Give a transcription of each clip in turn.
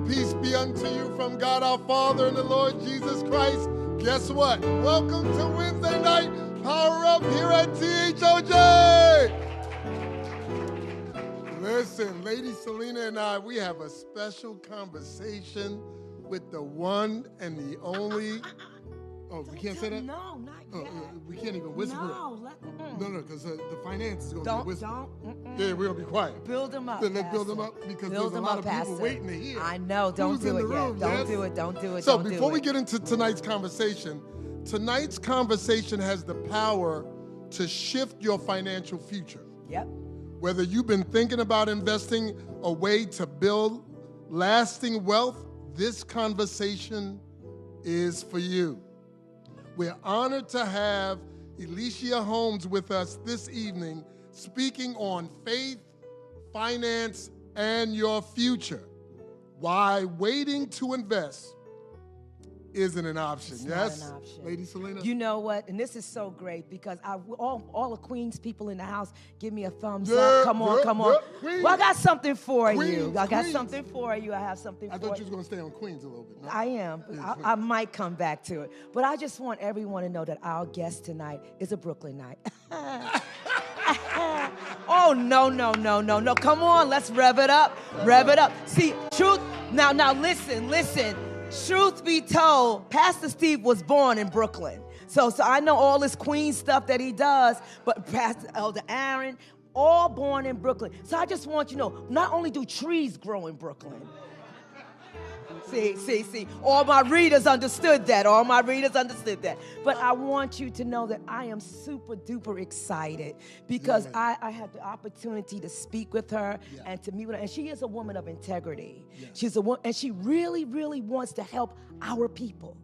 Peace be unto you from God our Father and the Lord Jesus Christ. Guess what? Welcome to Wednesday night Power Up here at THOJ. Listen, Lady Sylena and I, we have a special conversation with the one and the only. Oh, we can't say that? No, not yet. We can't even whisper No, No, because the finance is going to be whispered. Don't. Yeah, we're going to be quiet. Build them up, Let's build them up because there's a lot of people waiting to hear. I know. Don't do it yet. Don't do it. So before we get into tonight's conversation has the power to shift your financial future. Yep. Whether you've been thinking about investing a way to build lasting wealth, this conversation is for you. We're honored to have Alicia Holmes with us this evening, speaking on faith, finance, and your future. Why waiting to invest isn't an option. It's yes, not an option. Lady Sylena? You know what? And this is so great because all the Queens people in the house give me a thumbs up. Come on. Queens. Well, I got something for Queens, you. I got Queens. something for you. I have something I for you. thought you was going to stay on Queens a little bit. No? I am. I might come back to it. But I just want everyone to know that our guest tonight is a Brooklyn night. Oh, no. Come on, let's rev it up. See, truth, now listen. Truth be told, Pastor Steve was born in Brooklyn. So I know all this Queen stuff that he does, but Pastor Elder Aaron, all born in Brooklyn. So I just want you to know, not only do trees grow in Brooklyn. See. All my readers understood that. But I want you to know that I am super duper excited because I had the opportunity to speak with her and to meet with her. And she is a woman of integrity. Yeah. She's a woman, and she really, really wants to help our people.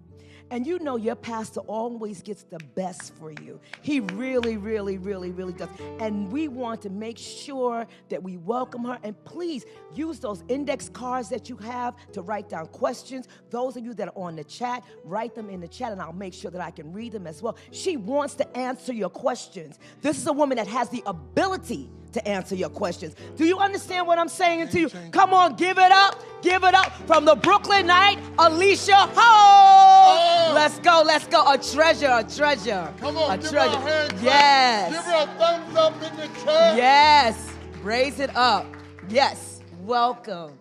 And you know your pastor always gets the best for you. He really, really, really, really does. And we want to make sure that we welcome her. And please use those index cards that you have to write down questions. Those of you that are on the chat, write them in the chat and I'll make sure that I can read them as well. She wants to answer your questions. This is a woman that has the ability to answer your questions. Do you understand what I'm saying to you? Come on, give it up from the Brooklyn night, Alicia Holmes. Oh. Let's go. A treasure. Come on, give her a hand clap. Yes. Give her a thumbs up in the chat. Yes. Raise it up. Yes. Welcome.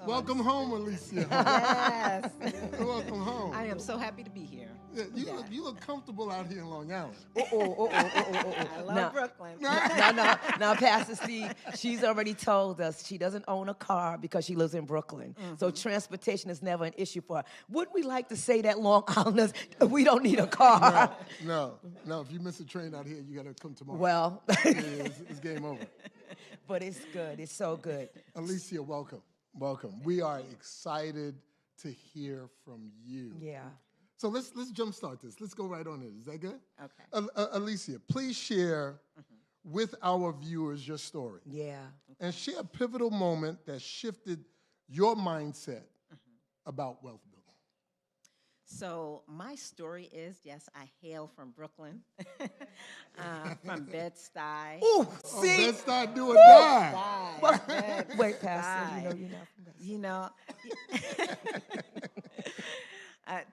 Welcome home, Alicia. Yes. Welcome home. I am so happy to be here. Yeah, you look comfortable out here in Long Island. I love Brooklyn. Now, Pastor Steve, she's already told us she doesn't own a car because she lives in Brooklyn. Mm-hmm. So transportation is never an issue for her. Would we like to say that, Long Islanders, we don't need a car? No. If you miss a train out here, you got to come tomorrow. Well. It's game over. But it's good. It's so good. Alicia, welcome. We are excited to hear from you. Yeah. So let's jumpstart this. Let's go right on it. Is that good? Okay. Alicia, please share with our viewers your story. Yeah. And share a pivotal moment that shifted your mindset about wealth building. So my story is, yes, I hail from Brooklyn, from Bed-Stuy. Ooh, see? Bed-Stuy, do or die. Wait, Pastor, you're not from Bed-Stuy. You know,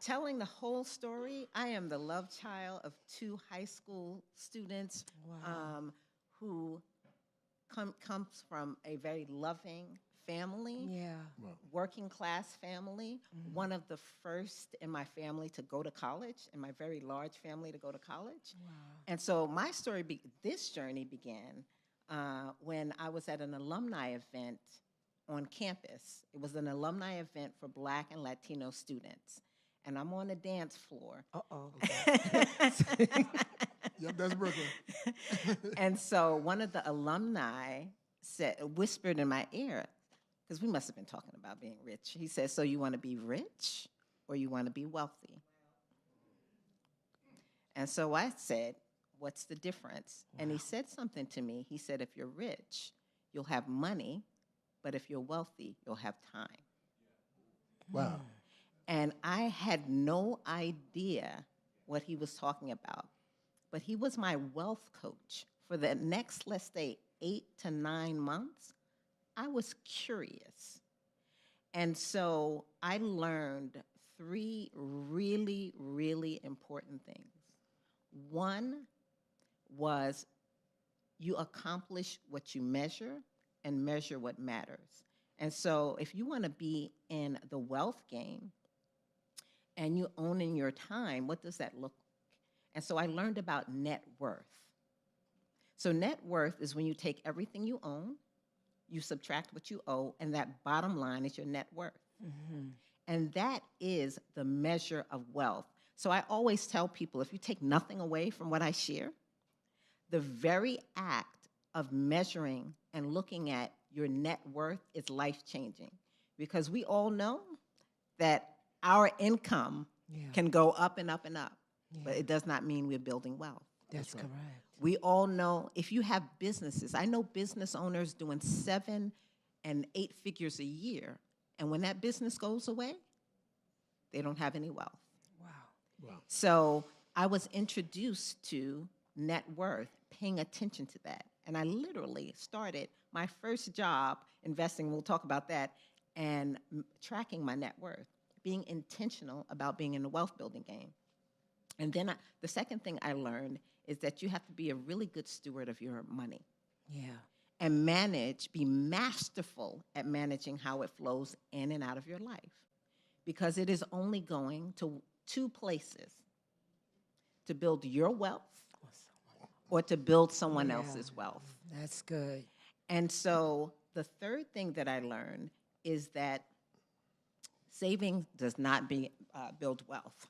telling the whole story, I am the love child of two high school students who comes from a very loving family, working class family, one of the first in my family to go to college, in my very large family to go to college. Wow. And so my story, this journey began when I was at an alumni event on campus. It was an alumni event for Black and Latino students. And I'm on the dance floor. Okay. Yep, that's Brooklyn. And so one of the alumni whispered in my ear, because we must have been talking about being rich. He said, so you want to be rich or you want to be wealthy? And so I said, what's the difference? Wow. And he said something to me. He said, if you're rich, you'll have money, but if you're wealthy, you'll have time. Wow. And I had no idea what he was talking about. But he was my wealth coach for the next, let's say, 8 to 9 months. I was curious. And so I learned 3 really, really important things. One was you accomplish what you measure and measure what matters. And so if you want to be in the wealth game and you owning your time, what does that look like? And so I learned about net worth. So net worth is when you take everything you own, you subtract what you owe, and that bottom line is your net worth. Mm-hmm. And that is the measure of wealth. So I always tell people, if you take nothing away from what I share, the very act of measuring and looking at your net worth is life-changing. Because we all know that our income can go up and up and up, but it does not mean we're building wealth. That's correct. We all know if you have businesses, I know business owners doing 7 and 8 figures a year, and when that business goes away, they don't have any wealth. Wow. So I was introduced to net worth, paying attention to that. And I literally started my first job investing, we'll talk about that, and tracking my net worth, being intentional about being in the wealth building game. And then the second thing I learned is that you have to be a really good steward of your money. Yeah. And be masterful at managing how it flows in and out of your life. Because it is only going to 2 places: to build your wealth or to build someone else's wealth. That's good. And so the third thing that I learned is that saving does not build wealth.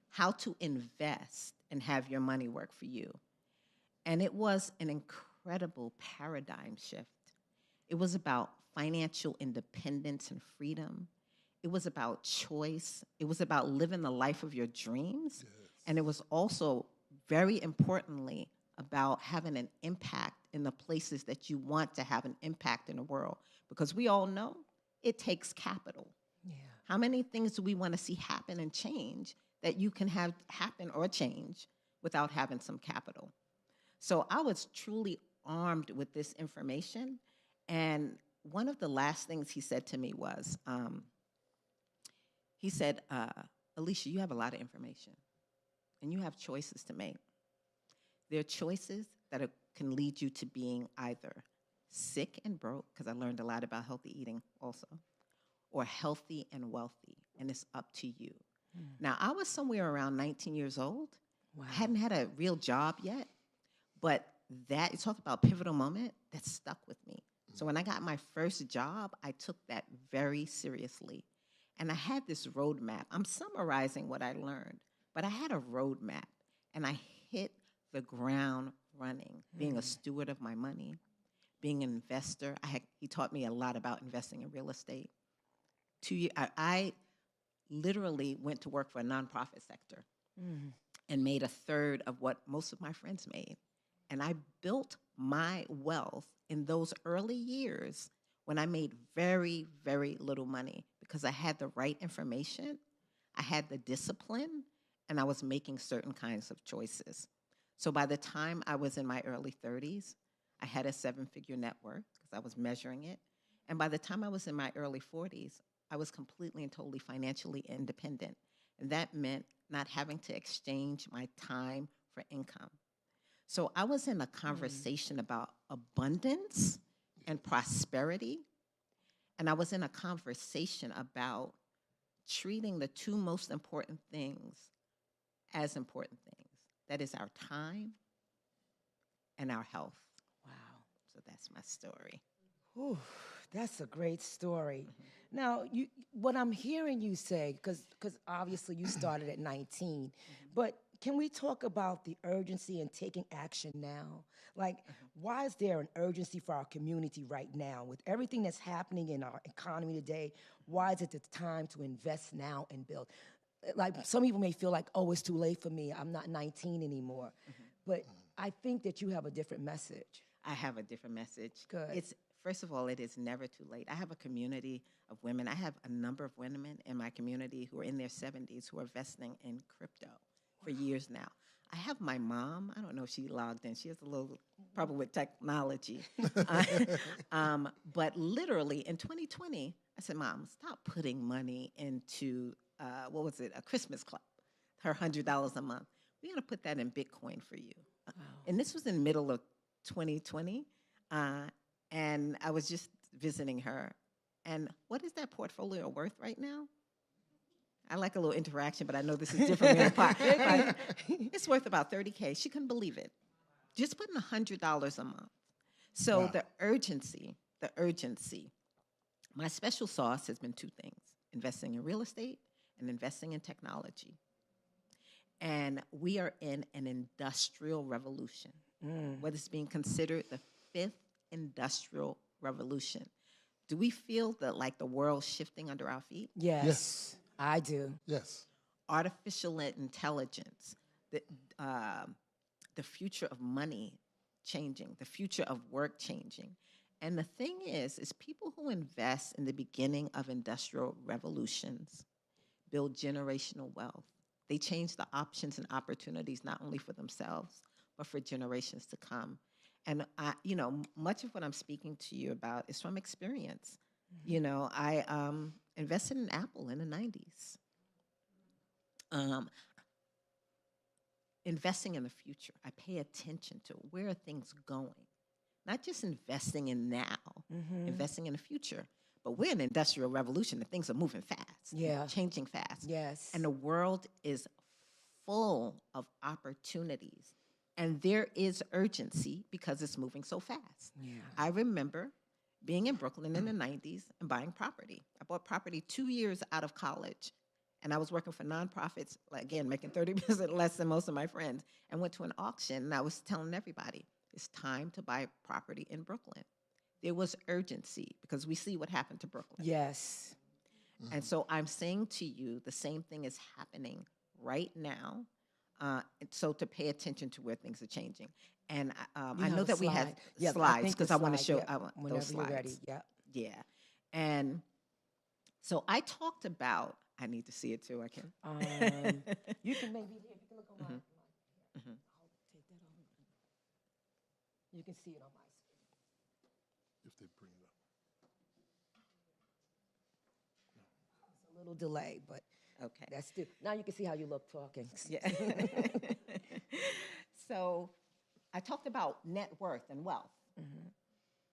How to invest and have your money work for you. And it was an incredible paradigm shift. It was about financial independence and freedom. It was about choice. It was about living the life of your dreams. Yes. And it was also, very importantly, about having an impact in the places that you want to have an impact in the world. Because we all know it takes capital. Yeah. How many things do we want to see happen and change that you can have happen or change without having some capital? So I was truly armed with this information. And one of the last things he said to me was, he said, Alicia, you have a lot of information, and you have choices to make. There are choices that can lead you to being either sick and broke, because I learned a lot about healthy eating also, or healthy and wealthy, and it's up to you. Now, I was somewhere around 19 years old. Wow. I hadn't had a real job yet, but that, you talk about pivotal moment, that stuck with me. So when I got my first job, I took that very seriously. And I had this roadmap. I'm summarizing what I learned, but I had a roadmap, and I hit the ground running, being a steward of my money, being an investor. He taught me a lot about investing in real estate. 2 years, I literally went to work for a nonprofit sector and made a third of what most of my friends made. And I built my wealth in those early years when I made very, very little money because I had the right information, I had the discipline, and I was making certain kinds of choices. So by the time I was in my early 30s, I had a 7-figure net worth because I was measuring it. And by the time I was in my early 40s, I was completely and totally financially independent. And that meant not having to exchange my time for income. So I was in a conversation about abundance and prosperity. And I was in a conversation about treating the 2 most important things as important things. That is our time and our health. Wow. So that's my story. Ooh, that's a great story. Now, what I'm hearing you say, because obviously you started at 19, but can we talk about the urgency in taking action now? Like, why is there an urgency for our community right now? With everything that's happening in our economy today, why is it the time to invest now and build? Like, some people may feel like, oh, it's too late for me. I'm not 19 anymore. But I think that you have a different message. I have a different message. Good. First of all, it is never too late. I have a community of women. I have a number of women in my community who are in their 70s who are investing in crypto for years now. I have my mom. I don't know if she logged in. She has a little problem with technology. But literally in 2020, I said, Mom, stop putting money into, a Christmas club, her $100 a month. We're going to put that in Bitcoin for you. Wow. And this was in the middle of 2020. And I was just visiting her. And what is that portfolio worth right now? I like a little interaction, but I know this is different. It's worth about $30K. She couldn't believe it. Just putting $100 a month. So wow. the urgency. My special sauce has been two things: investing in real estate and investing in technology. And we are in an industrial revolution. What is being considered the fifth industrial revolution. Do we feel that like the world's shifting under our feet? Yes. I do. Yes. Artificial intelligence, the future of money changing, the future of work changing. And the thing is people who invest in the beginning of industrial revolutions build generational wealth. They change the options and opportunities not only for themselves, but for generations to come. And much of what I'm speaking to you about is from experience. Mm-hmm. I invested in Apple in the 90s. Investing in the future. I pay attention to where are things going. Not just investing in now, investing in the future. But we're in an industrial revolution and things are moving fast, changing fast. Yes. And the world is full of opportunities. And there is urgency because it's moving so fast. Yeah. I remember being in Brooklyn in the 90s and buying property. I bought property 2 years out of college. And I was working for nonprofits, again, making 30% less than most of my friends, and went to an auction. And I was telling everybody, it's time to buy property in Brooklyn. There was urgency because we see what happened to Brooklyn. Yes. Mm-hmm. And so I'm saying to you, the same thing is happening right now. So to pay attention to where things are changing. And I know that we have slides because I want to show those slides. You're ready. Yeah. And so I talked about, I need to see it too, I can. You can maybe, you can look on my, take that over. You can see it on my screen. If they bring it up. It's a little delay, but okay. That's still, now you can see how you look talking. Yeah. So I talked about net worth and wealth. Mm-hmm.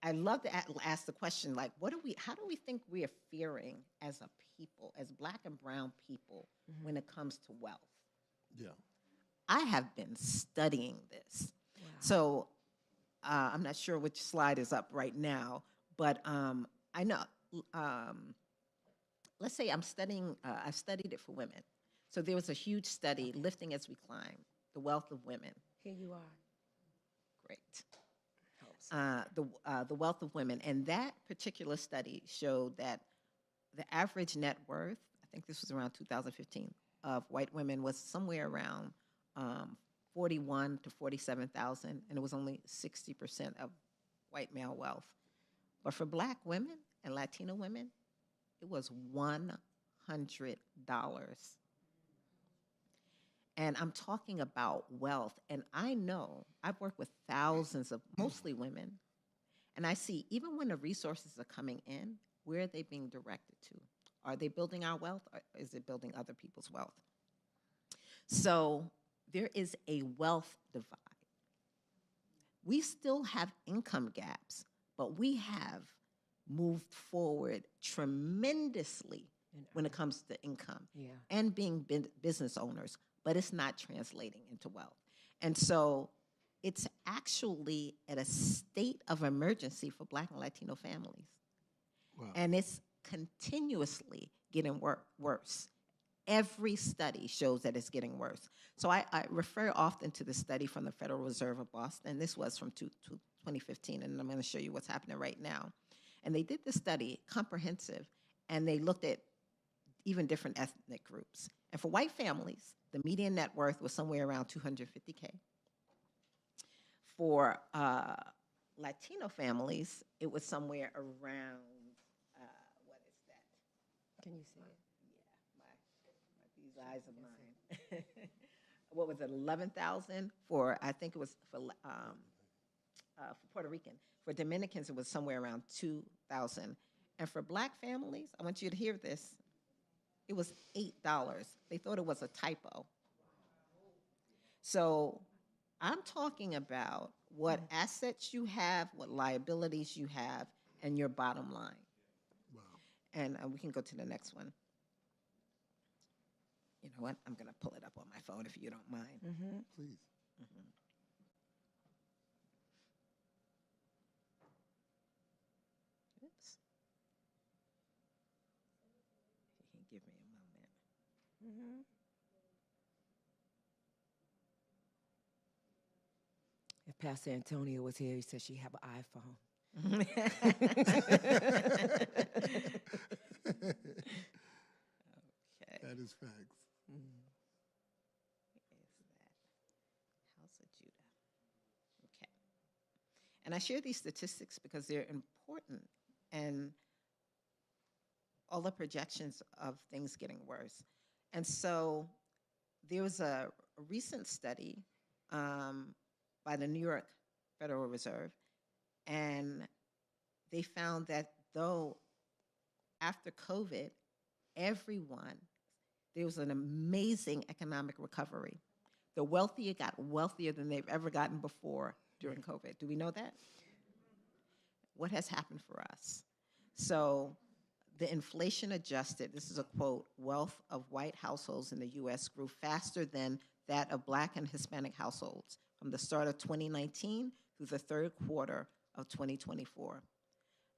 I love to ask the question, like, how do we think we are faring as a people, as Black and brown people, when it comes to wealth? Yeah. I have been studying this. Wow. So I'm not sure which slide is up right now, but I know, let's say I've studied it for women. So there was a huge study, Lifting as We Climb, the wealth of women. Here you are. Great. The wealth of women. And that particular study showed that the average net worth, I think this was around 2015, of white women was somewhere around 41 to 47,000, and it was only 60% of white male wealth. But for Black women and Latino women, it was $100. And I'm talking about wealth. And I know I've worked with thousands of mostly women. And I see even when the resources are coming in, where are they being directed to? Are they building our wealth, or is it building other people's wealth? So there is a wealth divide. We still have income gaps, but we have moved forward tremendously when it comes to income and being business owners, but it's not translating into wealth. And so it's actually at a state of emergency for Black and Latino families. Wow. And it's continuously getting worse. Every study shows that it's getting worse. So I refer often to the study from the Federal Reserve of Boston. This was from 2015, and I'm going to show you what's happening right now. And they did this study, comprehensive, and they looked at even different ethnic groups. And for white families, the median net worth was somewhere around $250K. For Latino families, it was somewhere around, what is that? Can you see it? Yeah, these eyes of mine. what was it, 11,000 for, I think it was for Puerto Rican. For Dominicans, it was somewhere around 2,000. And for Black families, I want you to hear this, it was $8. They thought it was a typo. So I'm talking about what assets you have, what liabilities you have, and your bottom line. Wow. And we can go to the next one. You know what? I'm going to pull it up on my phone if you don't mind. Please. Oops. You can give me a moment. If Pastor Antonia was here, he said she have an iPhone. Okay. That is facts. Where is that? House of Judah. Okay. And I share these statistics because they're important and all the projections of things getting worse. And so there was a recent study by the New York Federal Reserve, and they found that though after COVID, there was an amazing economic recovery. The wealthier got wealthier than they've ever gotten before during COVID. Do we know that? What has happened for us? So the inflation adjusted, this is a quote, wealth of white households in the U.S. grew faster than that of Black and Hispanic households from the start of 2019 through the third quarter of 2024.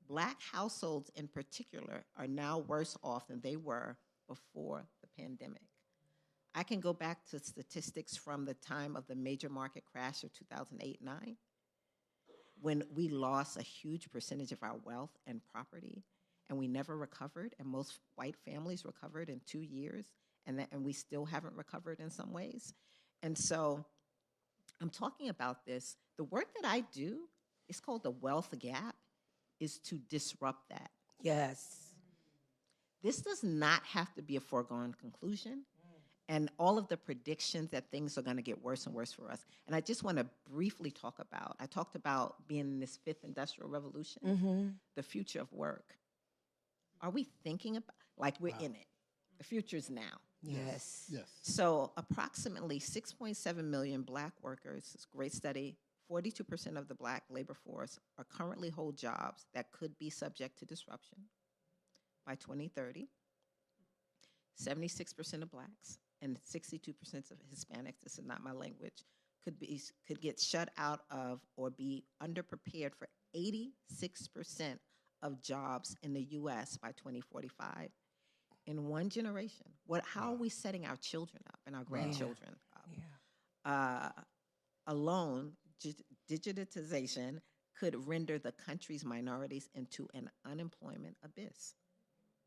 Black households in particular are now worse off than they were before the pandemic. I can go back to statistics from the time of the major market crash of 2008-9, when we lost a huge percentage of our wealth and property, and we never recovered, and most white families recovered in 2 years, and we still haven't recovered in some ways. And so I'm talking about this. The work that I do is called the wealth gap, is to disrupt that. Yes. This does not have to be a foregone conclusion. And all of the predictions that things are going to get worse and worse for us. And I just want to briefly talk about, I talked about being in this fifth industrial revolution, the future of work. Are we thinking about, like we're in it? The future's now. Yes. Yes. So approximately 6.7 million Black workers, it's a great study, 42% of the Black labor force are currently hold jobs that could be subject to disruption by 2030. 76% of Blacks and 62% of Hispanics, this is not my language, could get shut out of or be underprepared for 86% of jobs in the U.S. by 2045. In one generation, how are we setting our children up and our grandchildren up? Yeah. Alone, digitization could render the country's minorities into an unemployment abyss.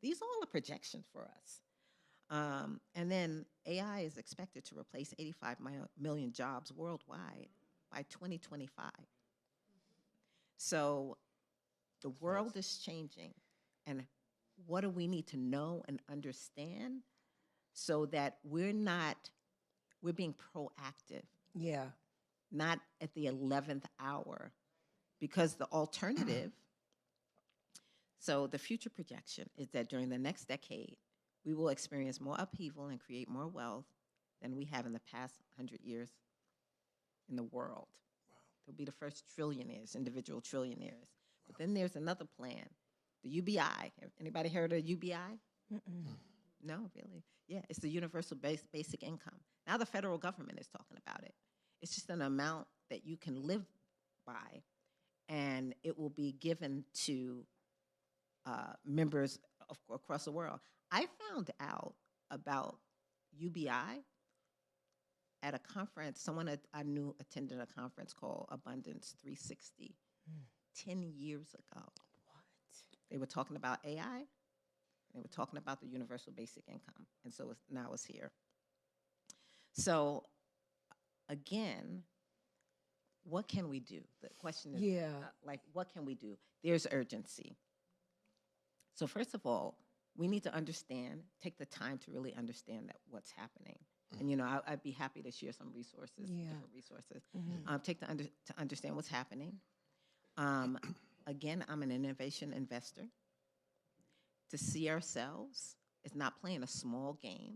These are all the projections for us. And then AI is expected to replace 85 million jobs worldwide by 2025. So the world is changing, and what do we need to know and understand so that we're being proactive, Yeah. not at the 11th hour, because the alternative, so the future projection is that during the next decade, we will experience more upheaval and create more wealth than we have in the past 100 years in the world. Wow. They'll be the first trillionaires, individual trillionaires. Wow. But then there's another plan, the UBI. Anybody heard of UBI? No, really? Yeah, it's the universal basic income. Now the federal government is talking about it. It's just an amount that you can live by, and it will be given to members across the world. I found out about UBI at a conference. Someone I knew attended a conference called Abundance 360 10 years ago. What? They were talking about AI. They were talking about the universal basic income. And so now it's here. So again, what can we do? The question is, what can we do? There's urgency. So first of all, we need to take the time to really understand that what's happening. And, I'd be happy to share some resources, different resources, to understand what's happening. Again, I'm an innovation investor. To see ourselves is not playing a small game,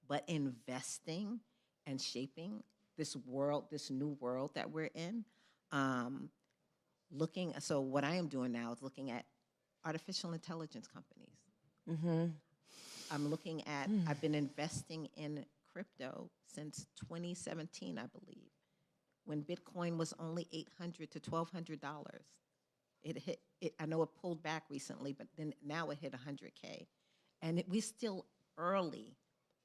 but investing and shaping this world, this new world that we're in. So what I am doing now is looking at artificial intelligence companies. I'm looking at, I've been investing in crypto since 2017, I believe, when Bitcoin was only $800 to $1,200. I know it pulled back recently, but then now it hit 100K. And we're still early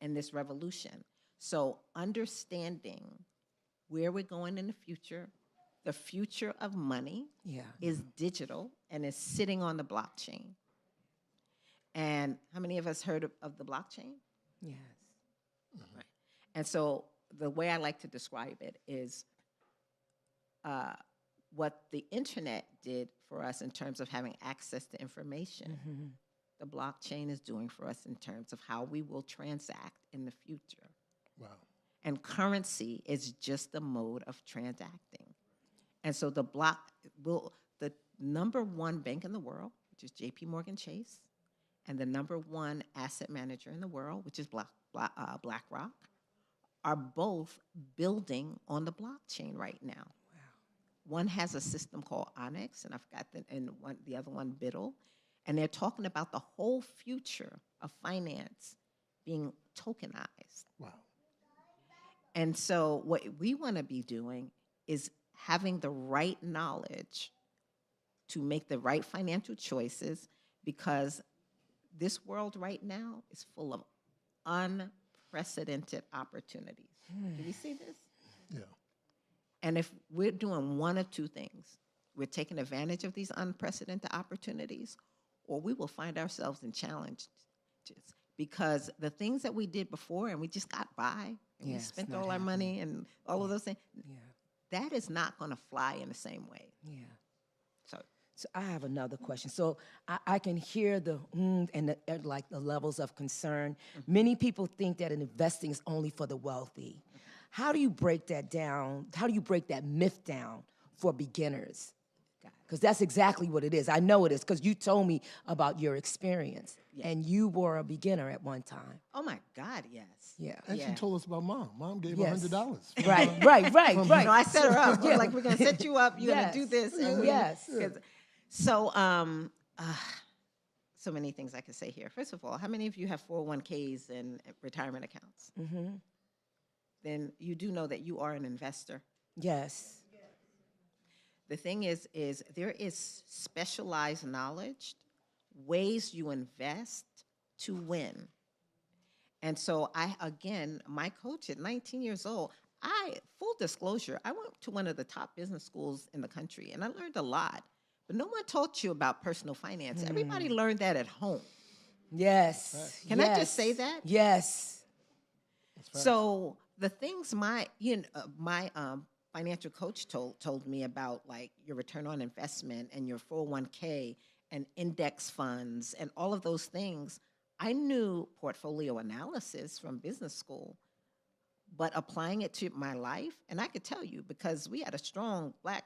in this revolution. So understanding where we're going in the future of money is digital and is sitting on the blockchain. And how many of us heard of the blockchain? Yes. Right. And so the way I like to describe it is what the internet did for us in terms of having access to information, the blockchain is doing for us in terms of how we will transact in the future. Wow. And currency is just the mode of transacting. And so the number one bank in the world, which is JP Morgan Chase, and the number one asset manager in the world, which is BlackRock, are both building on the blockchain right now. Wow. One has a system called Onyx, and I forgot the other one, Biddle, and they're talking about the whole future of finance being tokenized. Wow. And so what we want to be doing is having the right knowledge to make the right financial choices, because this world right now is full of unprecedented opportunities. Do you see this? Yeah. And if we're doing one of two things, we're taking advantage of these unprecedented opportunities, or we will find ourselves in challenges. Because the things that we did before and we just got by, and we spent all our money and all of those things, that is not going to fly in the same way. Yeah. So I have another question. So I can hear the and the levels of concern. Many people think that investing is only for the wealthy. How do you break that down? How do you break that myth down for beginners? Because that's exactly what it is. I know it is, because you told me about your experience, and you were a beginner at one time. Oh my God, yes. Yeah. And she told us about Mom. Mom gave Yes. $100. Right. No, I set her up. Like, we're going to set you up. You're going to do this. And So, so many things I could say here. First of all, how many of you have 401ks and retirement accounts? Then you do know that you are an investor. Yes. The thing is there is specialized knowledge, ways you invest to win. And so my coach at 19 years old, full disclosure, I went to one of the top business schools in the country, and I learned a lot. But no one taught you about personal finance. Everybody learned that at home. Yes. Can I just say that? Yes. So the things my financial coach told me about, like your return on investment and your 401k and index funds and all of those things, I knew portfolio analysis from business school, but applying it to my life, and I could tell you, because we had a strong Black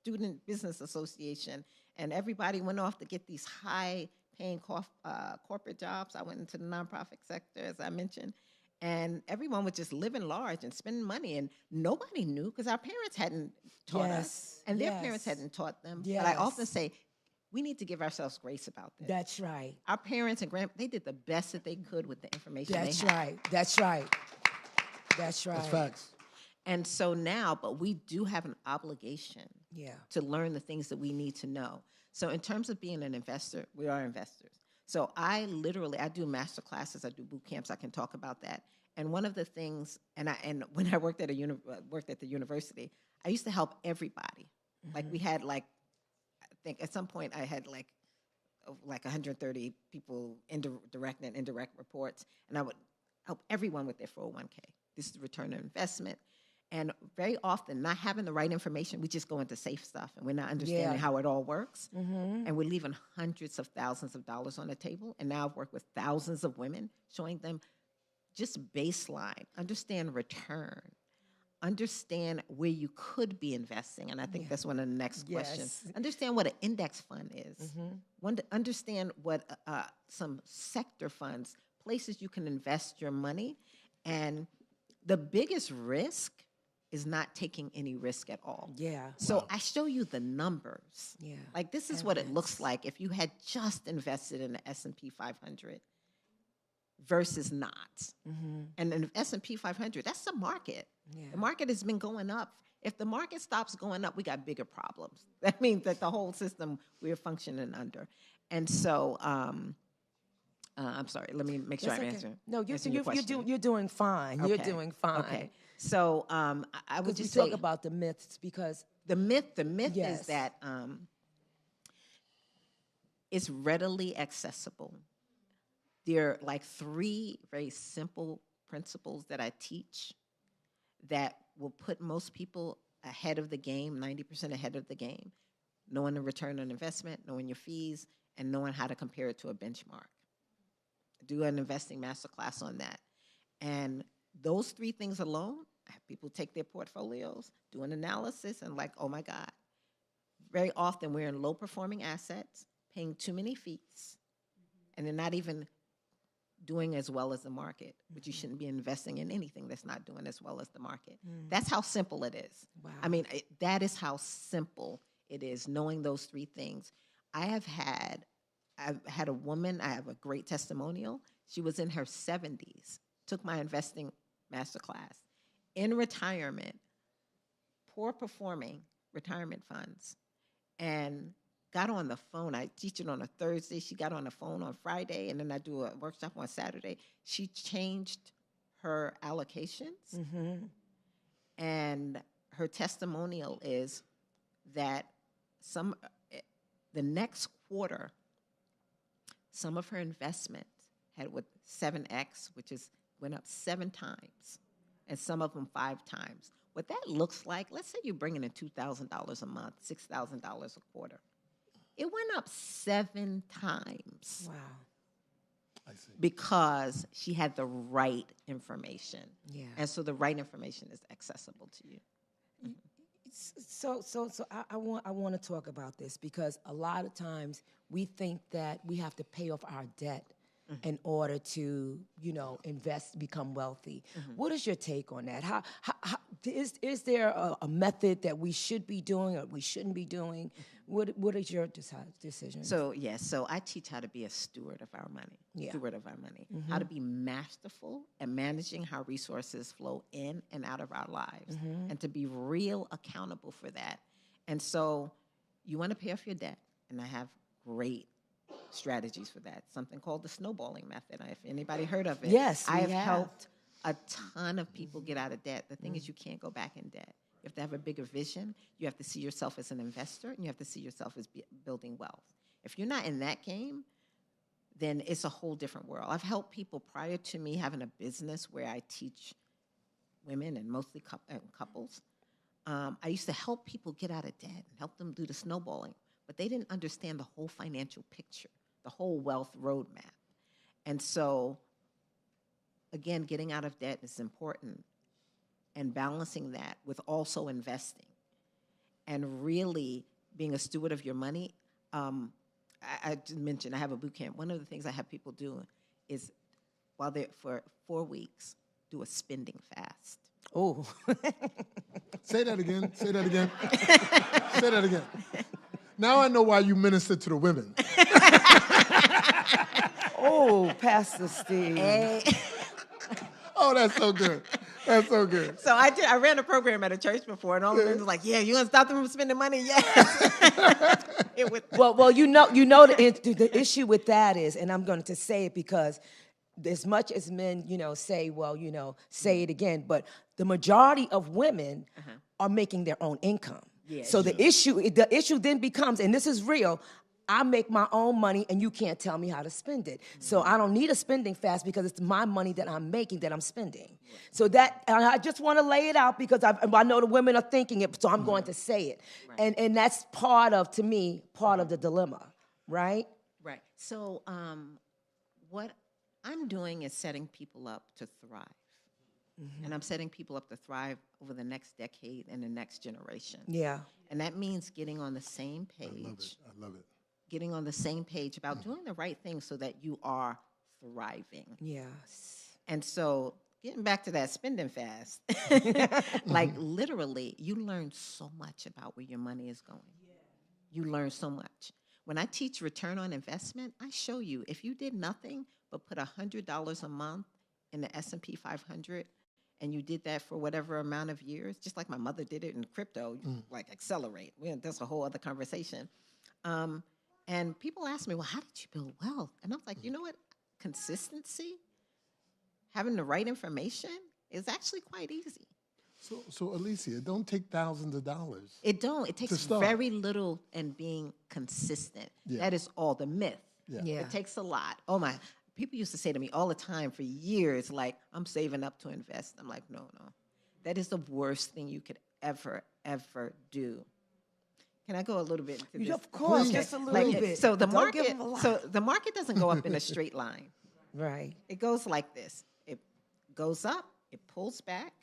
Student Business Association, and everybody went off to get these high-paying corporate jobs. I went into the nonprofit sector, as I mentioned, and everyone was just living large and spending money, and nobody knew, because our parents hadn't taught us, and their parents hadn't taught them. But I often say, we need to give ourselves grace about this. That's right. Our parents and they did the best that they could with the information they had. That's right. That's facts. And so now, but we do have an obligation to learn the things that we need to know. So in terms of being an investor, we are investors. So I do master classes, I do boot camps, I can talk about that. And one of the things, and when I worked at the university, I used to help everybody. Like we had I think at some point I had like 130 people, direct and indirect reports, and I would help everyone with their 401k. This is the return on investment. And very often, not having the right information, we just go into safe stuff, and we're not understanding how it all works. And we're leaving hundreds of thousands of dollars on the table. And now I've worked with thousands of women, showing them just baseline, understand return, understand where you could be investing. And I think that's one of the next questions. Understand what an index fund is. Understand what some sector funds, places you can invest your money. And the biggest risk is not taking any risk at all. So I show you the numbers. Like this is what it looks like if you had just invested in the S&P 500 versus not. And in the S&P 500, that's the market. The market has been going up. If the market stops going up, we got bigger problems. That means that the whole system we're functioning under. And so, I'm sorry. Let me make sure I'm answering. No, you're doing fine. You're doing fine. Okay. So I would just talk about the myths because the myth is that it's readily accessible. There are like 3 very simple principles that I teach that will put most people ahead of the game, 90% ahead of the game. Knowing the return on investment, knowing your fees, and knowing how to compare it to a benchmark. Do an investing masterclass on that. And those 3 things alone, I have people take their portfolios, do an analysis, and like, oh my God. Very often we're in low-performing assets, paying too many fees, and they're not even doing as well as the market, but you shouldn't be investing in anything that's not doing as well as the market. That's how simple it is. I mean, that is how simple it is, knowing those 3 things. I've had a woman, I have a great testimonial. She was in her 70s, took my investing masterclass. In retirement, poor performing retirement funds, and got on the phone. I teach it on a Thursday. She got on the phone on Friday, and then I do a workshop on Saturday. She changed her allocations, and her testimonial is that the next quarter, some of her investments had with 7X, which went up 7 times, and some of them 5 times. What that looks like, let's say you're bringing in $2,000 a month, $6,000 a quarter. It went up 7 times. Wow. I see. Because she had the right information. And so the right information is accessible to you. So I want to talk about this because a lot of times we think that we have to pay off our debt in order to, invest, become wealthy. What is your take on that? How is there a method that we should be doing or we shouldn't be doing? What is your decision? So I teach how to be a steward of our money. How to be masterful at managing how resources flow in and out of our lives, and to be real accountable for that. And so you want to pay off your debt, and I have great strategies for that. Something called the snowballing method. If anybody heard of it? Yes, I have helped a ton of people get out of debt. The thing is, you can't go back in debt. You have to have a bigger vision. You have to see yourself as an investor, and you have to see yourself as building wealth. If you're not in that game, then it's a whole different world. I've helped people prior to me having a business where I teach women and mostly couples. I used to help people get out of debt and help them do the snowballing, but they didn't understand the whole financial picture, the whole wealth roadmap. And so, again, getting out of debt is important, and balancing that with also investing and really being a steward of your money. I mentioned I have a boot camp. One of the things I have people do is, while they're for 4 weeks, do a spending fast. Oh. Say that again. Say that again. Say that again. Now I know why you minister to the women. Oh, Pastor Steve. Oh, that's so good. That's so good. So I ran a program at a church before, and all the women was like, "Yeah, you gonna stop them from spending money?" Yes. Well, the issue with that is, and I'm going to say it because as much as men, say, say it again, but the majority of women are making their own income. Yeah, so the issue then becomes, and this is real, I make my own money and you can't tell me how to spend it. So I don't need a spending fast because it's my money that I'm making that I'm spending. So that, and I just want to lay it out because I know the women are thinking it, so I'm going to say it. Right. And that's part of the dilemma, right? Right. So what I'm doing is setting people up to thrive. And I'm setting people up to thrive over the next decade and the next generation. Yeah. And that means getting on the same page. I love it. Getting on the same page about doing the right thing so that you are thriving. Yes. And so getting back to that spending fast, like literally, you learn so much about where your money is going. You learn so much. When I teach return on investment, I show you if you did nothing but put $100 a month in the S&P 500, and you did that for whatever amount of years, just like my mother did it in crypto, like accelerate. That's a whole other conversation. And people ask me, well, how did you build wealth? And I'm like, you know what? Consistency, having the right information is actually quite easy. So Alicia, it don't take thousands of dollars. It don't. It takes very little and being consistent. Yeah. That is all the myth. Yeah. It takes a lot. Oh, my. People used to say to me all the time for years, like, I'm saving up to invest. I'm like, no. That is the worst thing you could ever do. Can I go a little bit into this? Of course, Please. just a little bit. So the Don't give market, them a lot. so the market doesn't go up in a straight line. Right. It goes like this. It goes up, it pulls back,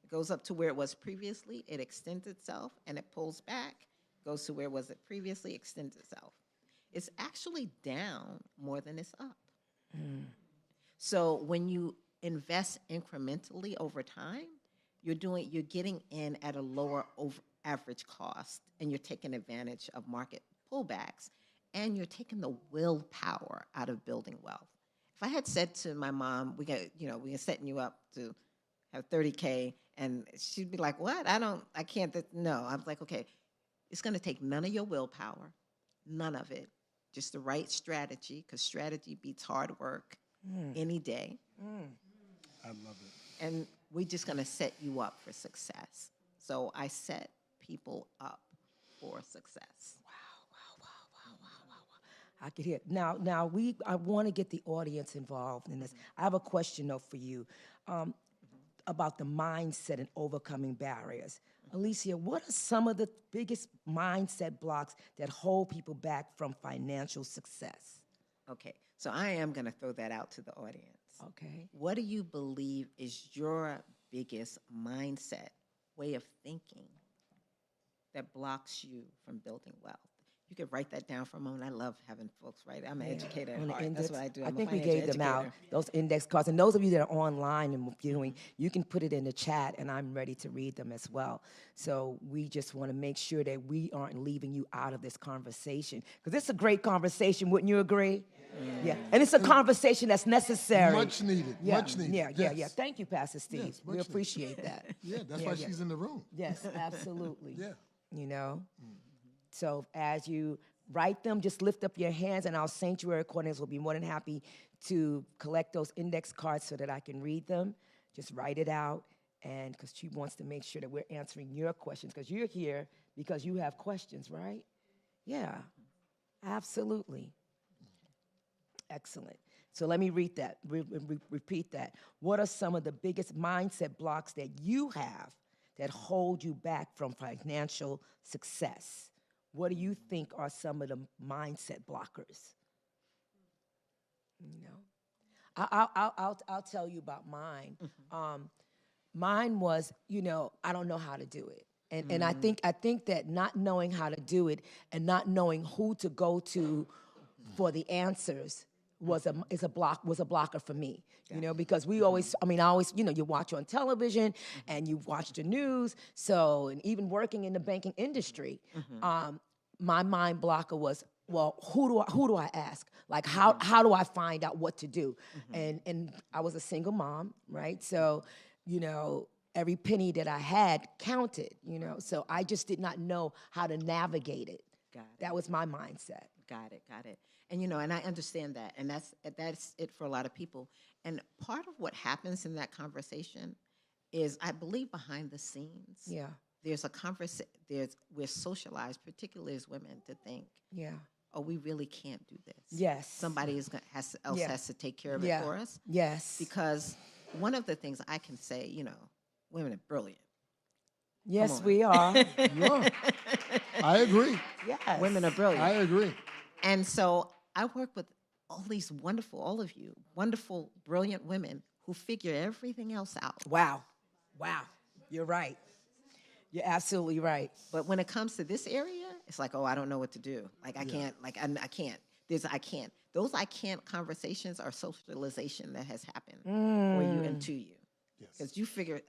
it goes up to where it was previously, it extends itself, and it pulls back, goes to where it was it previously, extends itself. It's actually down more than it's up. So when you invest incrementally over time, you're getting in at a lower average cost, and you're taking advantage of market pullbacks, and you're taking the willpower out of building wealth. If I had said to my mom, we're setting you up to have 30K, and she'd be like, what? I can't, no. I was like, okay, it's going to take none of your willpower, none of it, just the right strategy, because strategy beats hard work any day. I love it. And we're just going to set you up for success. So I set people up for success. I could hear. Now, I want to get the audience involved in this. I have a question, though, for you about the mindset and overcoming barriers. Alicia, what are some of the biggest mindset blocks that hold people back from financial success? Okay, so I am going to throw that out to the audience. Okay. What do you believe is your biggest mindset, way of thinking, that blocks you from building wealth? You could write that down for a moment. I love having folks write. I'm an educator at heart. That's what I do. I think we gave them out, those index cards. And those of you that are online and viewing, you can put it in the chat, and I'm ready to read them as well. So we just want to make sure that we aren't leaving you out of this conversation, because it's a great conversation. Wouldn't you agree? Yeah. And it's a conversation that's necessary. Much needed. Yeah. Much needed. Yeah. Thank you, Pastor Steve. Yes, We appreciate that. Yeah, that's why she's in the room. Yes, absolutely. Yeah. You know? So as you write them, just lift up your hands, and our sanctuary coordinators will be more than happy to collect those index cards so that I can read them. Just write it out, and because she wants to make sure that we're answering your questions, because you're here because you have questions, right? Yeah, absolutely. Excellent. So let me read that, repeat that. What are some of the biggest mindset blocks that you have that hold you back from financial success? What do you think are some of the mindset blockers? You know, I'll tell you about mine. Mine was, I don't know how to do it, and I think that not knowing how to do it and not knowing who to go to for the answers was a blocker for me. Because we always, you watch on television and you watch the news. So, and even working in the banking industry, my mind blocker was, well, who do I ask? Like, how do I find out what to do? And I was a single mom, right? So, every penny that I had counted, So I just did not know how to navigate it. Got it. That was my mindset. Got it. And, and I understand that. And that's it for a lot of people. And part of what happens in that conversation is, I believe, behind the scenes. Yeah. There's a conversation. We're socialized, particularly as women, to think, oh, we really can't do this. Yes. Somebody has to take care of it for us. Yes. Because one of the things I can say, women are brilliant. Yes, we are. Yeah. I agree. Yes. Women are brilliant. I agree. And so I work with all these wonderful, all of you, wonderful, brilliant women who figure everything else out. Wow. Wow. You're right. You're absolutely right. But when it comes to this area, it's like, oh, I don't know what to do. Like, I can't, like, I can't. I can't. Those I can't conversations are socialization that has happened for you and to you. Because you figure,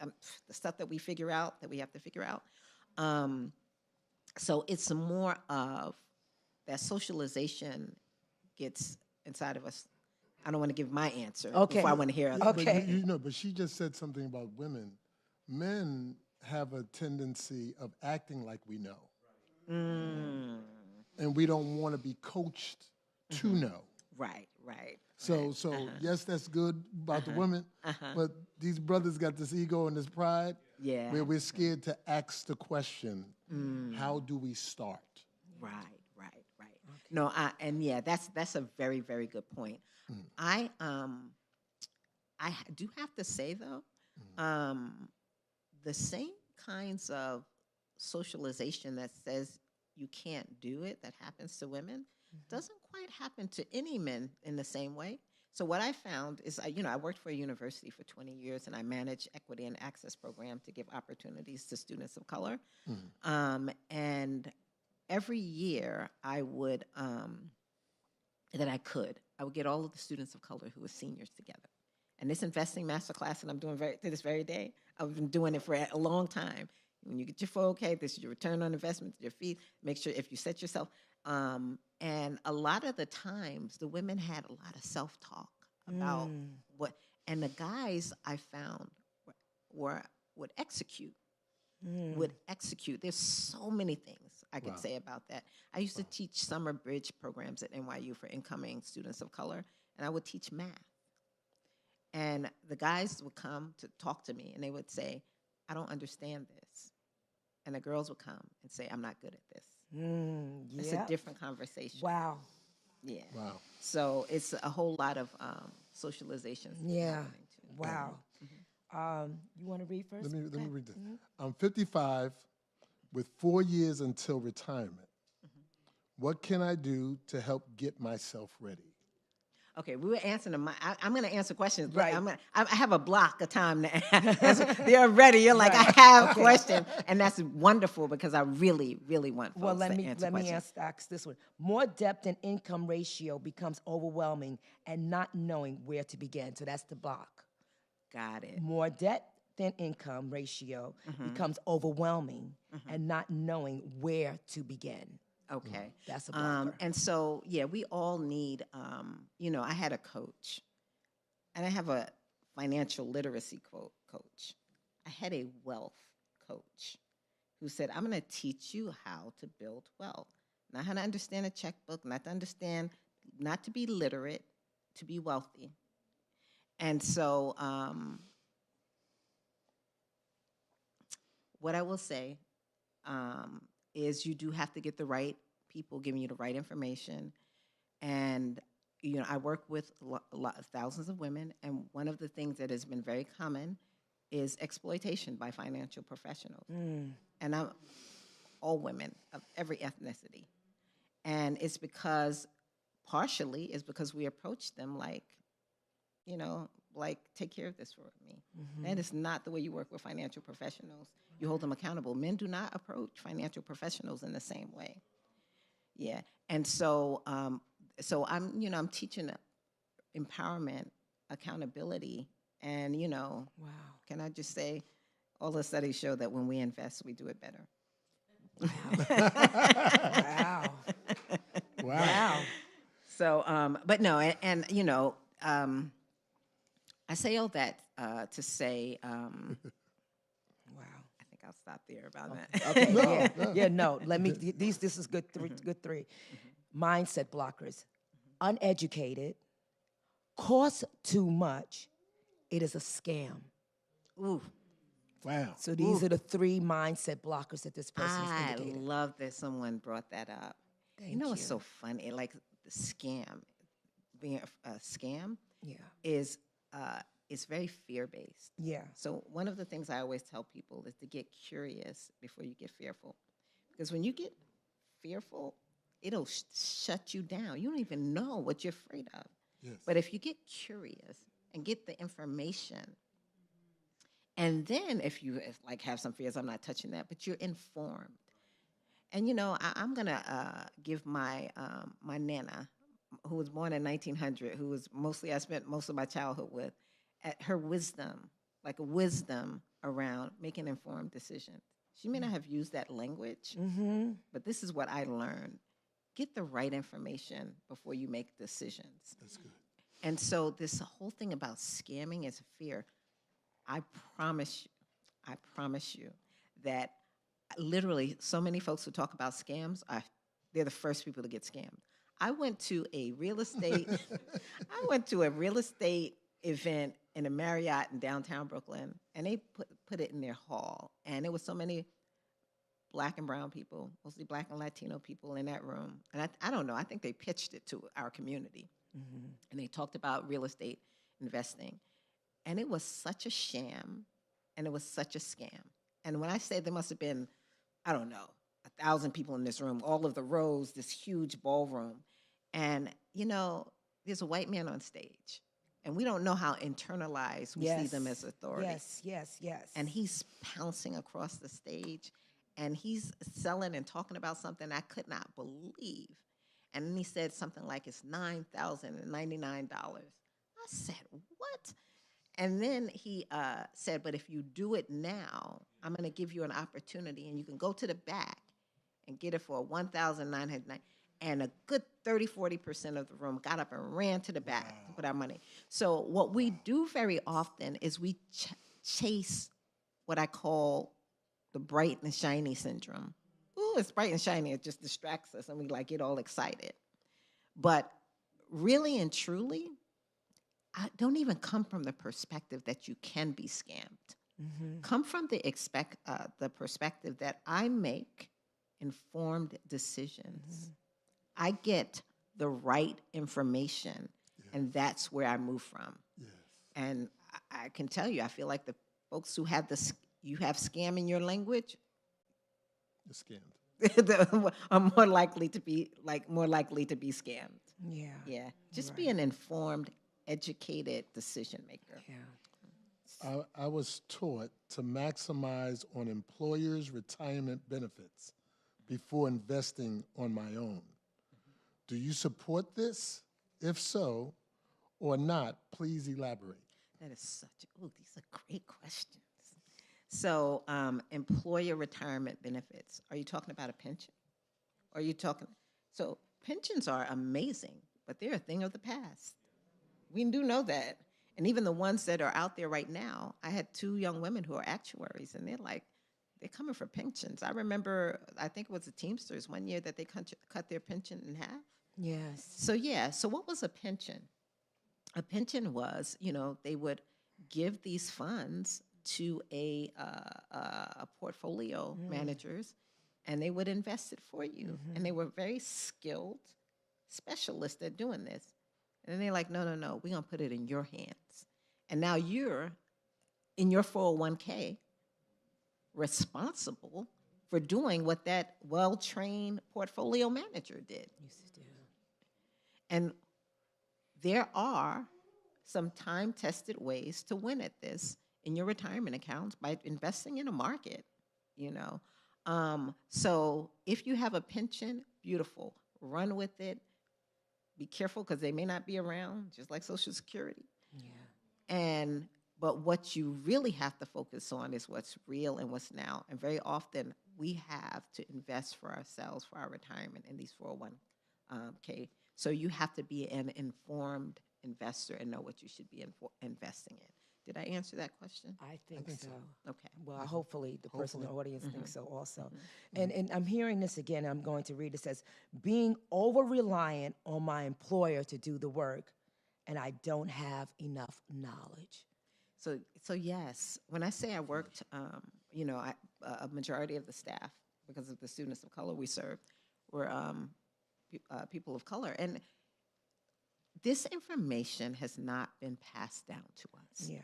the stuff that we figure out, that we have to figure out. So it's more of that socialization gets inside of us. I don't want to give my answer before I want to hear it. Okay. But she just said something about women. Men have a tendency of acting like we know. And we don't want to be coached to know. Right. So yes, that's good about the women, but these brothers got this ego and this pride where we're scared to ask the question, how do we start? Right. No, that's a very, very good point. I do have to say though, the same kinds of socialization that says you can't do it that happens to women doesn't quite happen to any men in the same way. So what I found is, I worked for a university for 20 years, and I managed equity and access program to give opportunities to students of color. And every year I would, I would get all of the students of color who were seniors together. And this investing masterclass that I'm doing to this very day, I've been doing it for a long time. When you get your 401k, this is your return on investment, your fee. Make sure if you set yourself, and a lot of the times the women had a lot of self-talk about what, and the guys I found would execute. There's so many things I could say about that. I used to teach summer bridge programs at NYU for incoming students of color, and I would teach math. And the guys would come to talk to me, and they would say, I don't understand this. And the girls would come and say, I'm not good at this. It's a different conversation. Wow. Yeah. Wow. So it's a whole lot of socialization. Yeah. Wow. You want to read first? Let me read this. I'm 55 with 4 years until retirement. What can I do to help get myself ready? Okay, we were answering them. I'm going to answer questions. Right. I have a block of time to answer. They're ready. You're like, I have questions. And that's wonderful because I really, really want folks to answer questions. Let me ask this one. More debt and income ratio becomes overwhelming and not knowing where to begin. So that's the block. Got it. More debt than income ratio becomes overwhelming and not knowing where to begin. Okay. That's a blocker. And so, we all need, I had a coach, and I have a financial literacy coach. I had a wealth coach who said, I'm going to teach you how to build wealth. Not how to understand a checkbook, not to be literate, to be wealthy. And so what I will say is you do have to get the right people giving you the right information. And, I work with thousands of women, and one of the things that has been very common is exploitation by financial professionals. And I'm all women of every ethnicity. And it's partially because we approach them like, take care of this for me. That is not the way you work with financial professionals. You hold them accountable. Men do not approach financial professionals in the same way. Yeah, and so, I'm teaching empowerment, accountability, and wow. Can I just say, all the studies show that when we invest, we do it better. Wow. Wow. So, but no, and I say all that to say, wow. I think I'll stop there about that. Okay. No. Let me. This is good. Good three. Mindset blockers. Uneducated. Costs too much. It is a scam. Ooh. Wow. So these are the three mindset blockers that this person is indicating. I love that someone brought that up. Thank you. What's so funny? Like the scam, being a scam, Yeah. is it's very fear-based. Yeah. So one of the things I always tell people is to get curious before you get fearful, because when you get fearful, it'll shut you down. You don't even know what you're afraid of. Yes. But if you get curious and get the information, and then if you have some fears, I'm not touching that, but you're informed. And, I'm going to give my my Nana, who was born in 1900, who was I spent most of my childhood with, at her wisdom, like a wisdom around making informed decisions. She may not have used that language, but this is what I learned. Get the right information before you make decisions. That's good. And so this whole thing about scamming is fear. I promise you that literally so many folks who talk about scams, they're the first people to get scammed. I went to a real estate event in a Marriott in downtown Brooklyn, and they put it in their hall. And there was so many Black and brown people, mostly Black and Latino people in that room. And I don't know, I think they pitched it to our community. And they talked about real estate investing. And it was such a sham, and it was such a scam. And when I say there must have been, I don't know, 1,000 people in this room, all of the rows, this huge ballroom. And, there's a white man on stage. And we don't know how internalized we see them as authority. Yes. And he's pouncing across the stage, and he's selling and talking about something I could not believe. And then he said something like, it's $9,099. I said, what? And then he said, but if you do it now, I'm going to give you an opportunity, and you can go to the back and get it for $1,999. And a good 40% of the room got up and ran to the back to put our money. So what we do very often is we chase what I call the bright and shiny syndrome. Ooh, it's bright and shiny. It just distracts us, and we get all excited. But really and truly, I don't even come from the perspective that you can be scammed. Come from the perspective that I make informed decisions. I get the right information, and that's where I move from. Yes. And I can tell you, I feel like the folks who have you have scam in your language, you're scammed. are more likely to be scammed. Yeah. Just be an informed, educated decision maker. Yeah. I was taught to maximize on employers' retirement benefits before investing on my own. Do you support this? If so or not, please elaborate. That is these are great questions. So, employer retirement benefits. Are you talking about a pension? So pensions are amazing, but they're a thing of the past. We do know that. And even the ones that are out there right now, I had 2 young women who are actuaries, and they're coming for pensions. I remember, I think it was the Teamsters one year that they cut their pension in half. Yes. So what was a pension? A pension was, they would give these funds to a portfolio managers, and they would invest it for you. And they were very skilled specialists at doing this. And they're like, no, we're going to put it in your hands. And now you're, in your 401k, responsible for doing what that well-trained portfolio manager did. Used to do. And there are some time-tested ways to win at this in your retirement accounts by investing in a market, So if you have a pension, beautiful. Run with it. Be careful because they may not be around, just like Social Security. Yeah. But what you really have to focus on is what's real and what's now. And very often we have to invest for ourselves, for our retirement in these 401k. So you have to be an informed investor and know what you should be investing in. Did I answer that question? I think so. Okay. Well, hopefully the person in the audience thinks so also. And I'm hearing this again. I'm going to read it. It says, being over-reliant on my employer to do the work, and I don't have enough knowledge. So yes, when I say I worked, a majority of the staff, because of the students of color we served, were people of color. And this information has not been passed down to us. Yeah.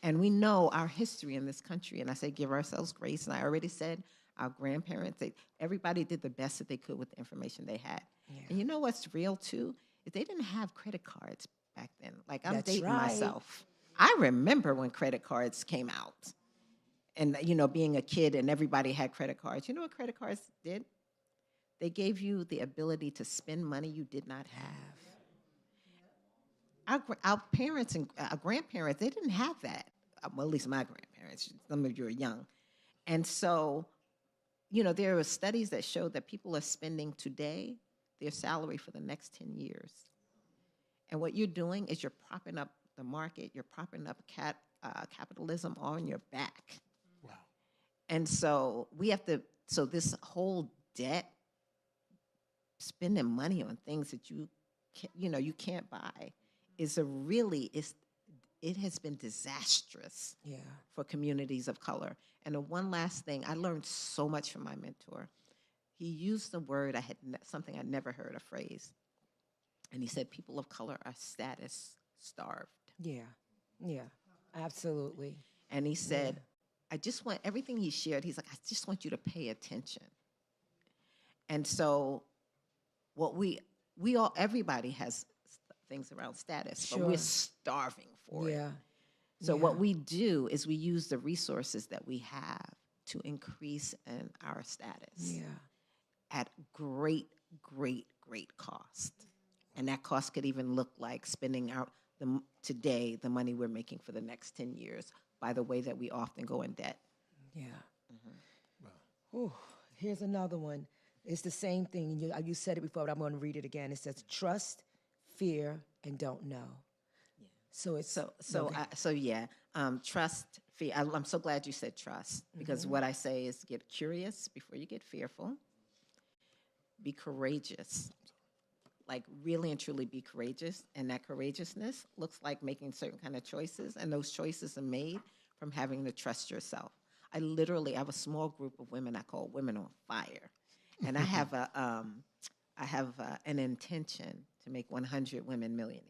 And we know our history in this country. And I say give ourselves grace. And I already said our grandparents, everybody did the best that they could with the information they had. Yeah. And you know what's real too? Is they didn't have credit cards back then. Like I'm That's dating right. myself. I remember when credit cards came out. And, being a kid and everybody had credit cards. You know what credit cards did? They gave you the ability to spend money you did not have. Our parents and our grandparents, they didn't have that. Well, at least my grandparents. Some of you are young. And so, there are studies that show that people are spending today their salary for the next 10 years. And what you're doing is you're propping up the market. You're propping up capitalism on your back. Wow. And so so this whole debt, spending money on things that you can't buy, it has been disastrous for communities of color. And the one last thing, I learned so much from my mentor. He used the word, something I'd never heard, a phrase. And he said, people of color are status starved. Yeah, absolutely. And he said, I just want everything he shared. He's like, I just want you to pay attention. And so everybody has things around status, but we're starving for it. So what we do is we use the resources that we have to increase in our status at great, great, great cost. And that cost could even look like spending out today the money we're making for the next 10 years by the way that we often go in debt. Yeah. Wow. Ooh, here's another one. It's the same thing. You said it before, but I'm going to read it again. It says, trust, fear, and don't know. Yeah. So it's trust, fear. I'm so glad you said trust, because what I say is get curious before you get fearful. Be courageous. Like really and truly be courageous. And that courageousness looks like making certain kind of choices. And those choices are made from having to trust yourself. I have a small group of women I call Women on Fire. And I have an intention to make 100 women millionaires.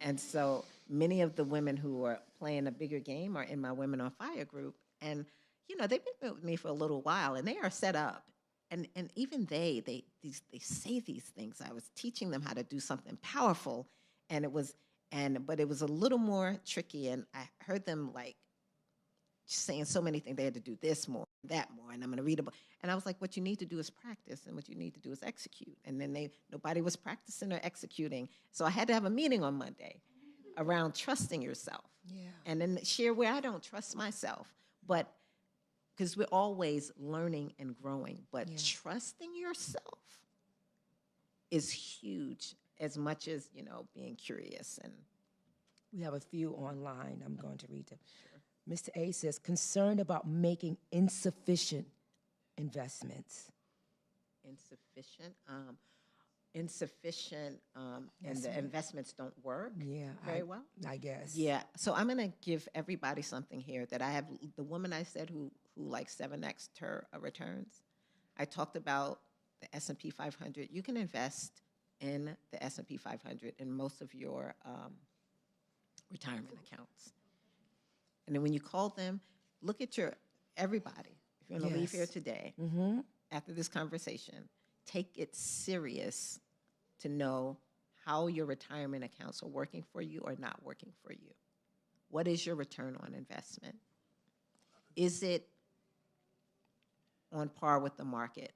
And so many of the women who are playing a bigger game are in my Women on Fire group. And, they've been with me for a little while, and they are set up. And even they say these things. I was teaching them how to do something powerful, but it was a little more tricky. And I heard them saying so many things. They had to do this more, that more, and I'm going to read about. And I was like, what you need to do is practice, and what you need to do is execute. And then nobody was practicing or executing. So I had to have a meeting on Monday around trusting yourself. Yeah. And then share where I don't trust myself, but because we're always learning and growing, but trusting yourself is huge as much as, being curious. And we have a few online. I'm going to read them. Sure. Mr. A says, concerned about making insufficient investments. Insufficient, and the investments don't work very well? I guess. Yeah, so I'm going to give everybody something here that I have. The woman I said who 7X'd her returns, I talked about the S&P 500. You can invest in the S&P 500 in most of your retirement accounts. And then when you call them, look at everybody. If you're going to leave here today, after this conversation, take it serious to know how your retirement accounts are working for you or not working for you. What is your return on investment? Is it on par with the market?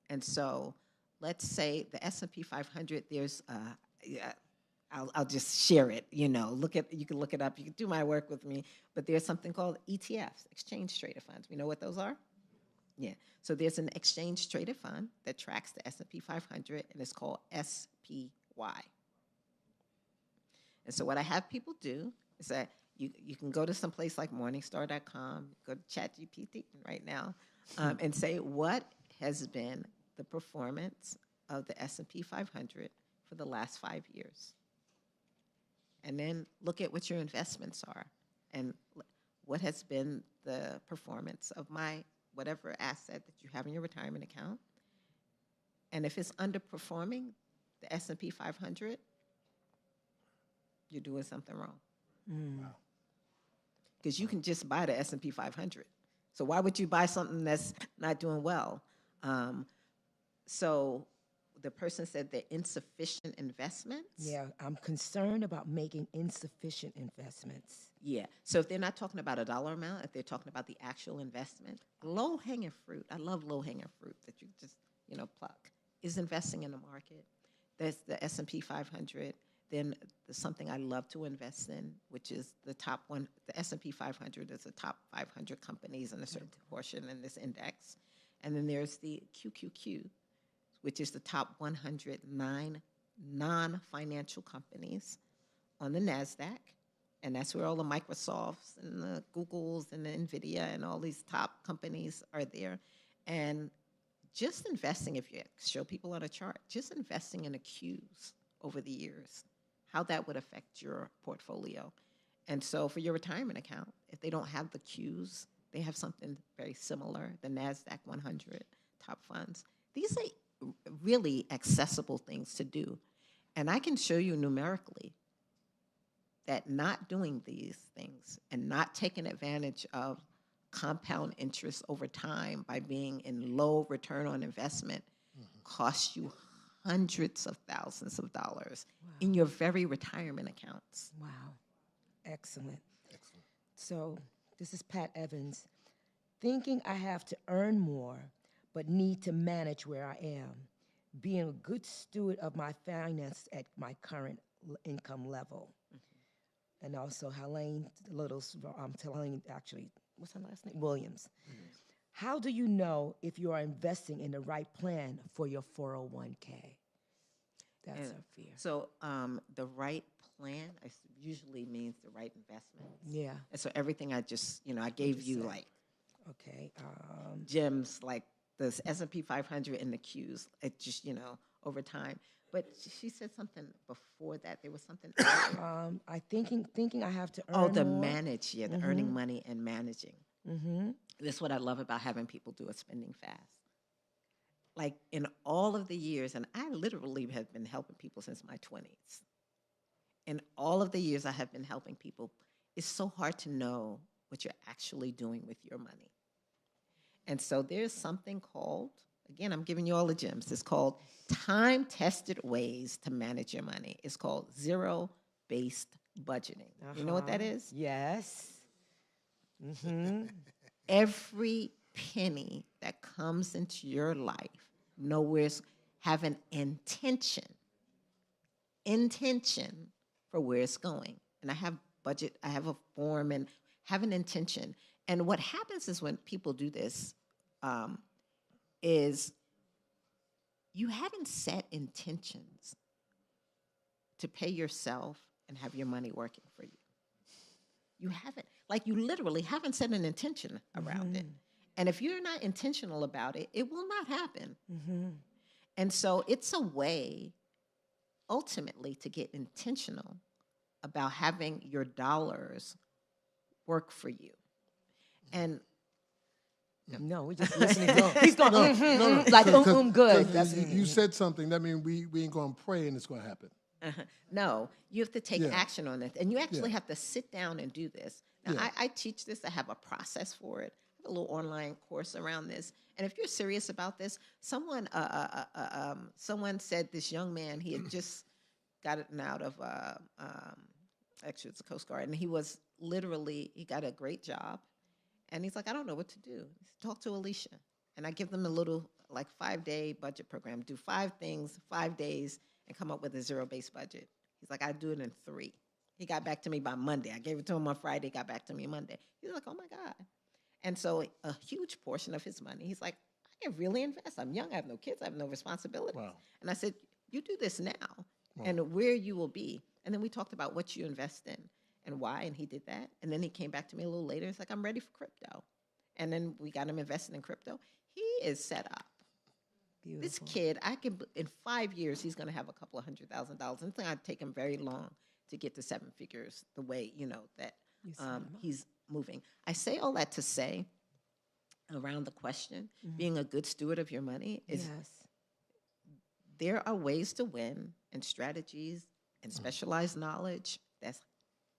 And so let's say the S&P 500, there's, I'll just share it, you can look it up. You can do my work with me, but there's something called ETFs, exchange traded funds. We know what those are? Yeah, so there's an exchange traded fund that tracks the S&P 500, and it's called SPY. And so what I have people do is that you can go to some place like Morningstar.com, go to ChatGPT right now, and say what has been the performance of the S&P 500 for the last 5 years. And then look at what your investments are and what has been the performance of whatever asset that you have in your retirement account. And if it's underperforming the S&P 500, you're doing something wrong. Because you can just buy the S&P 500. So why would you buy something that's not doing well? So the person said they're insufficient investments. Yeah, I'm concerned about making insufficient investments. Yeah. So if they're not talking about a dollar amount, if they're talking about the actual investment, low-hanging fruit, I love low-hanging fruit that you just, pluck, is investing in the market. There's the S&P 500. Then there's something I love to invest in, which is the top one. The S&P 500 is the top 500 companies in a certain portion in this index. And then there's the QQQ, which is the top 109 non-financial companies on the NASDAQ. And that's where all the Microsofts and the Googles and the NVIDIA and all these top companies are there. And just investing, if you show people on a chart, just investing in the Qs over the years, how that would affect your portfolio. And so for your retirement account, if they don't have the Qs, they have something very similar, the NASDAQ 100 top funds. These are really accessible things to do. And I can show you numerically that not doing these things and not taking advantage of compound interest over time by being in low return on investment costs you hundreds of thousands of dollars in your very retirement accounts. Wow. Excellent. So this is Pat Evans. Thinking I have to earn more, but need to manage where I am. Being a good steward of my finance at my current income level. And also Helene Little's, Helene, actually, what's her last name? Williams. How do you know if you are investing in the right plan for your 401k? That's our fear. So the right plan usually means the right investment. Yeah. And so everything I just, I gave you like okay, gems like the S&P 500 and the Qs. It just, over time. But she said something before that. There was something. I thinking I have to earn more. The more. manage, the earning money and managing. This is what I love about having people do a spending fast. Like in all of the years, and I literally have been helping people since my 20s. In all of the years I have been helping people, it's so hard to know what you're actually doing with your money. And so there's something called, again, I'm giving you all the gems. It's called time-tested ways to manage your money. It's called zero-based budgeting. You know what that is? Yes. Every penny that comes into your life, have an intention for where it's going. And I have a form and have an intention. And what happens is when people do this, is you haven't set intentions to pay yourself and have your money working for you. You haven't. Like you literally haven't set an intention around it. And if you're not intentional about it, it will not happen. And so it's a way, ultimately, to get intentional about having your dollars work for you. And no, we're just listening. He's going, like, good. That's you said something. That means we ain't going to pray and it's going to happen. No, you have to take action on it. And you actually have to sit down and do this. Now, I teach this. I have a process for it. I have a little online course around this. And if you're serious about this, someone said this young man, he had just gotten out of, actually it's a Coast Guard, and he got a great job. And he's like, I don't know what to do. Talk to Alicia. And I give them a little, 5-day budget program. Do 5 things, 5 days, and come up with a zero-based budget. He's like, I do it in 3. He got back to me by Monday. I gave it to him on Friday, got back to me Monday. He's like, oh, my God. And so a huge portion of his money, he's like, I can really invest. I'm young. I have no kids. I have no responsibilities. Wow. And I said, you do this now and where you will be. And then we talked about what you invest in and why, and he did that. And then he came back to me a little later. He's like, I'm ready for crypto. And then we got him invested in crypto. He is set up. Beautiful. This kid, in 5 years, he's going to have a couple of $100,000. It's going to take him very long to get to 7 figures the way, that he's moving. I say all that to say, around the question, being a good steward of your money is there are ways to win and strategies and specialized knowledge that's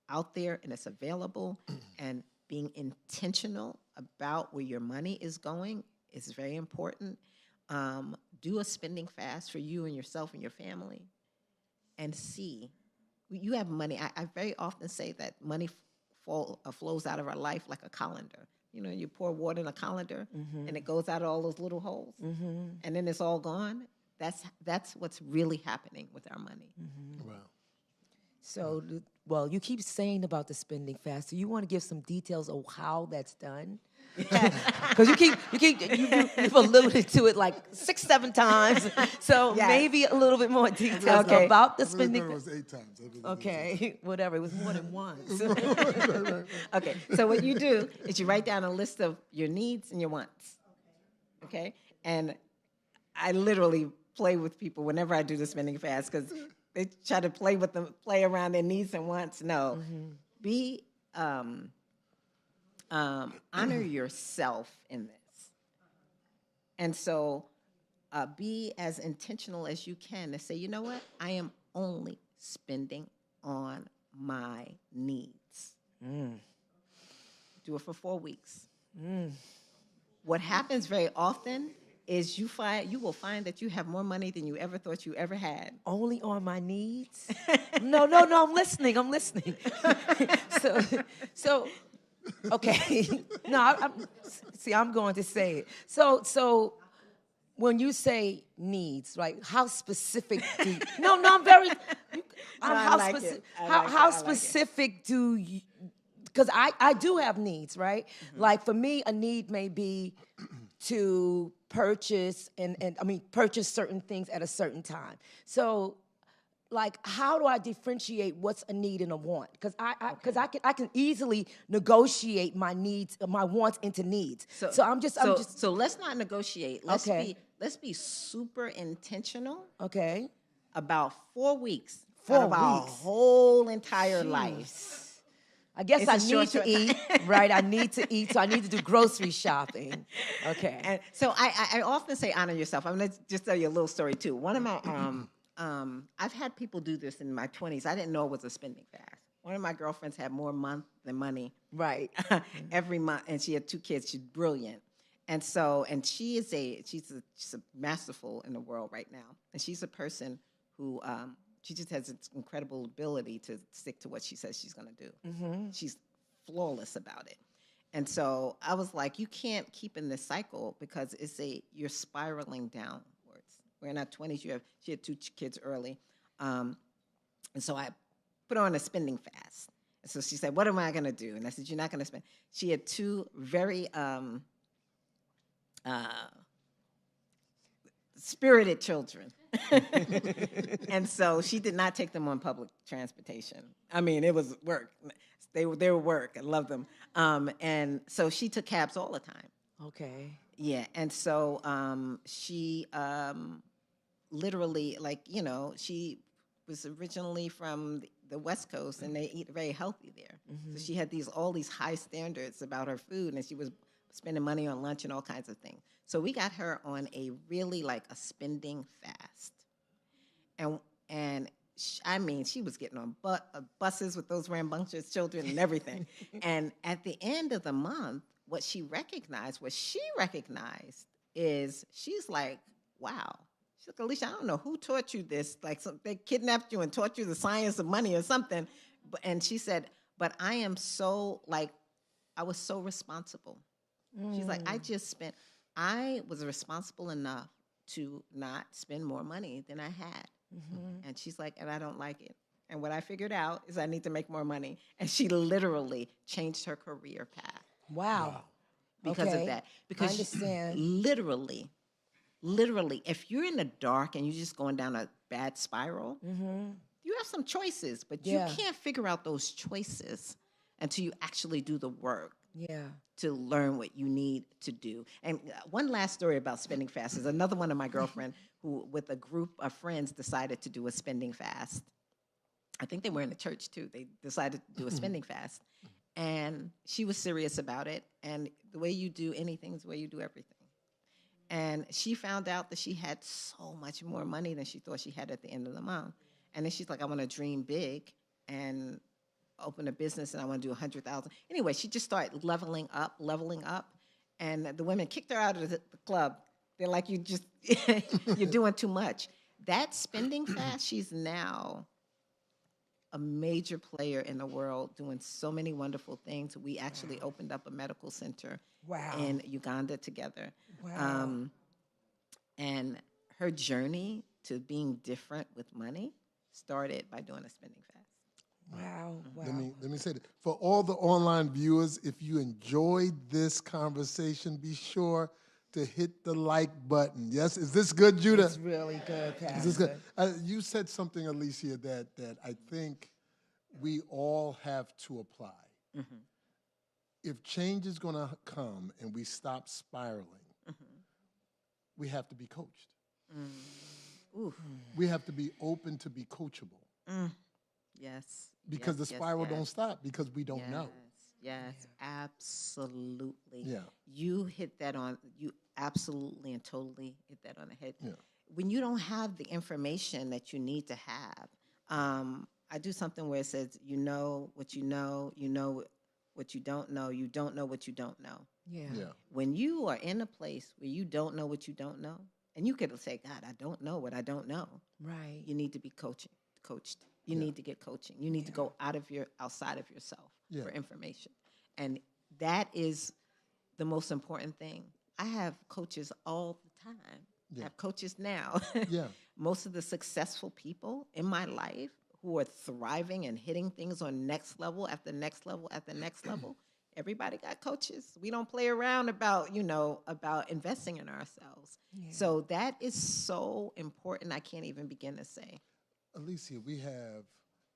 out there and it's available, and being intentional about where your money is going is very important. Do a spending fast for you and yourself and your family, and see. You have money. I very often say that money flows out of our life like a colander. You know, you pour water in a colander, and it goes out of all those little holes, and then it's all gone. That's what's really happening with our money. Wow. So, well, you keep saying about the spending fast. So you want to give some details of how that's done? Because you've alluded to it like 6, 7 times. So maybe a little bit more details about the spending. It was 8 times. Okay, whatever. It was more than once. Okay, so what you do is you write down a list of your needs and your wants. Okay, and I literally play with people whenever I do the spending fast because they try to play around their needs and wants. No, be honor yourself in this, and so be as intentional as you can to say, you know what, I am only spending on my needs. Do it for 4 weeks. What happens very often is you will find that you have more money than you ever thought you ever had. Only on my needs? No, I'm listening. So okay. No, I'm going to say it. So when you say needs, right? How specific do you, I'm very how specific do you, because I do have needs, right? Like for me, a need may be to purchase purchase certain things at a certain time. So like, how do I differentiate what's a need and a want? Because I can easily negotiate my needs, my wants into needs. So let's not negotiate. Let's be super intentional. Okay. About 4 weeks. 4 out of our whole entire life. I guess I need to eat, right? I need to eat, so I need to do grocery shopping. Okay. And so I often say honor yourself. I'm going to just tell you a little story too. One of my I've had people do this in my 20s. I didn't know it was a spending fast. One of my girlfriends had more month than money. Right. Every month, and she had 2 kids. She's brilliant. And she's a masterful in the world right now. And she's a person who she just has this incredible ability to stick to what she says she's going to do. She's flawless about it. And so I was like, you can't keep in this cycle because you're spiraling downwards. We're in our 20s. She had 2 kids early. And so I put her on a spending fast. And so she said, what am I going to do? And I said, you're not going to spend. She had 2 very spirited children. And so she did not take them on public transportation. I mean, it was work. They were work. I love them. And so she took cabs all the time. Okay. Yeah. And so she literally, she was originally from the West Coast, and they eat very healthy there. So she had all these high standards about her food, and she was spending money on lunch and all kinds of things. So we got her on a really a spending fast. And she was getting on buses with those rambunctious children and everything. And at the end of the month, what she recognized is she's like, wow. She's like, Alicia, I don't know who taught you this. They kidnapped you and taught you the science of money or something. And she said, but I am I was so responsible. She's like, I was responsible enough to not spend more money than I had. And she's like, and I don't like it. And what I figured out is I need to make more money. And she literally changed her career path. Wow. Because of that. Because I understand. Literally, if you're in the dark and you're just going down a bad spiral, you have some choices, but you can't figure out those choices until you actually do the work. Yeah. To learn what you need to do. And one last story about spending fast is another one of my girlfriend who, with a group of friends, decided to do a spending fast. I think they were in the church too. They decided to do a spending fast. And she was serious about it. And the way you do anything is the way you do everything. And she found out that she had so much more money than she thought she had at the end of the month. And then she's like, I want to dream big. And open a business and I want to do 100,000. Anyway, she just started leveling up. And the women kicked her out of the club. They're like, you're doing too much. That spending fast, she's now a major player in the world doing so many wonderful things. We actually opened up a medical center in Uganda together. Wow. And her journey to being different with money started by doing a spending fast. Wow. Let me say that. For all the online viewers, if you enjoyed this conversation, be sure to hit the like button. Yes? Is this good, Judah? It's really good, Pastor. Is this good? You said something, Alicia, that I think we all have to apply. Mm-hmm. If change is going to come and we stop spiraling, we have to be coached. We have to be open to be coachable. Yes. Because the spiral don't stop because we don't know. Yes, absolutely. Yeah. You absolutely and totally hit that on the head. Yeah. When you don't have the information that you need to have, I do something where it says, you know what you know what you don't know what you don't know. Yeah. When you are in a place where you don't know what you don't know, and you could say, God, I don't know what I don't know. Right. You need to be coached. You need to get coaching. You need to go outside of yourself for information. And that is the most important thing. I have coaches all the time. I have coaches now. Most of the successful people in my life who are thriving and hitting things on next level after next level after next level, everybody got coaches. We don't play around about investing in ourselves. So that is so important. I can't even begin to say. Alicia, we have,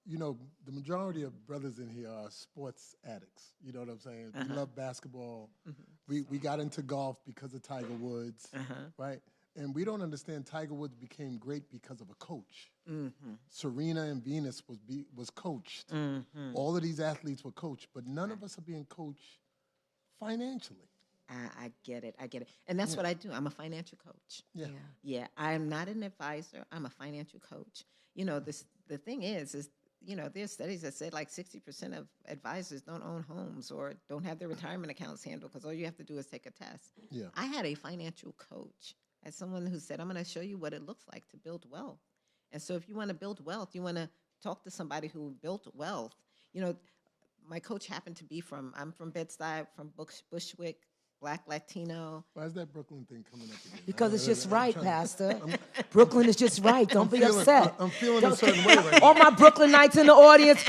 the majority of brothers in here are sports addicts. You know what I'm saying? We love basketball. We got into golf because of Tiger Woods, right? And we don't understand Tiger Woods became great because of a coach. Serena and Venus was coached. All of these athletes were coached, but none of us are being coached financially. I get it. And that's what I do. I'm a financial coach. Yeah. I'm not an advisor. I'm a financial coach. The thing is, there's studies that said like 60% of advisors don't own homes or don't have their retirement accounts handled because all you have to do is take a test. I had a financial coach as someone who said, I'm going to show you what it looks like to build wealth. And so if you want to build wealth, you want to talk to somebody who built wealth. My coach happened to be I'm from Bed-Stuy, from Bushwick, Black Latino. Why is that Brooklyn thing coming up again? Because it's just right, Pastor. Brooklyn is just right. Don't be upset. I'm feeling a certain way right now. All my Brooklynites in the audience,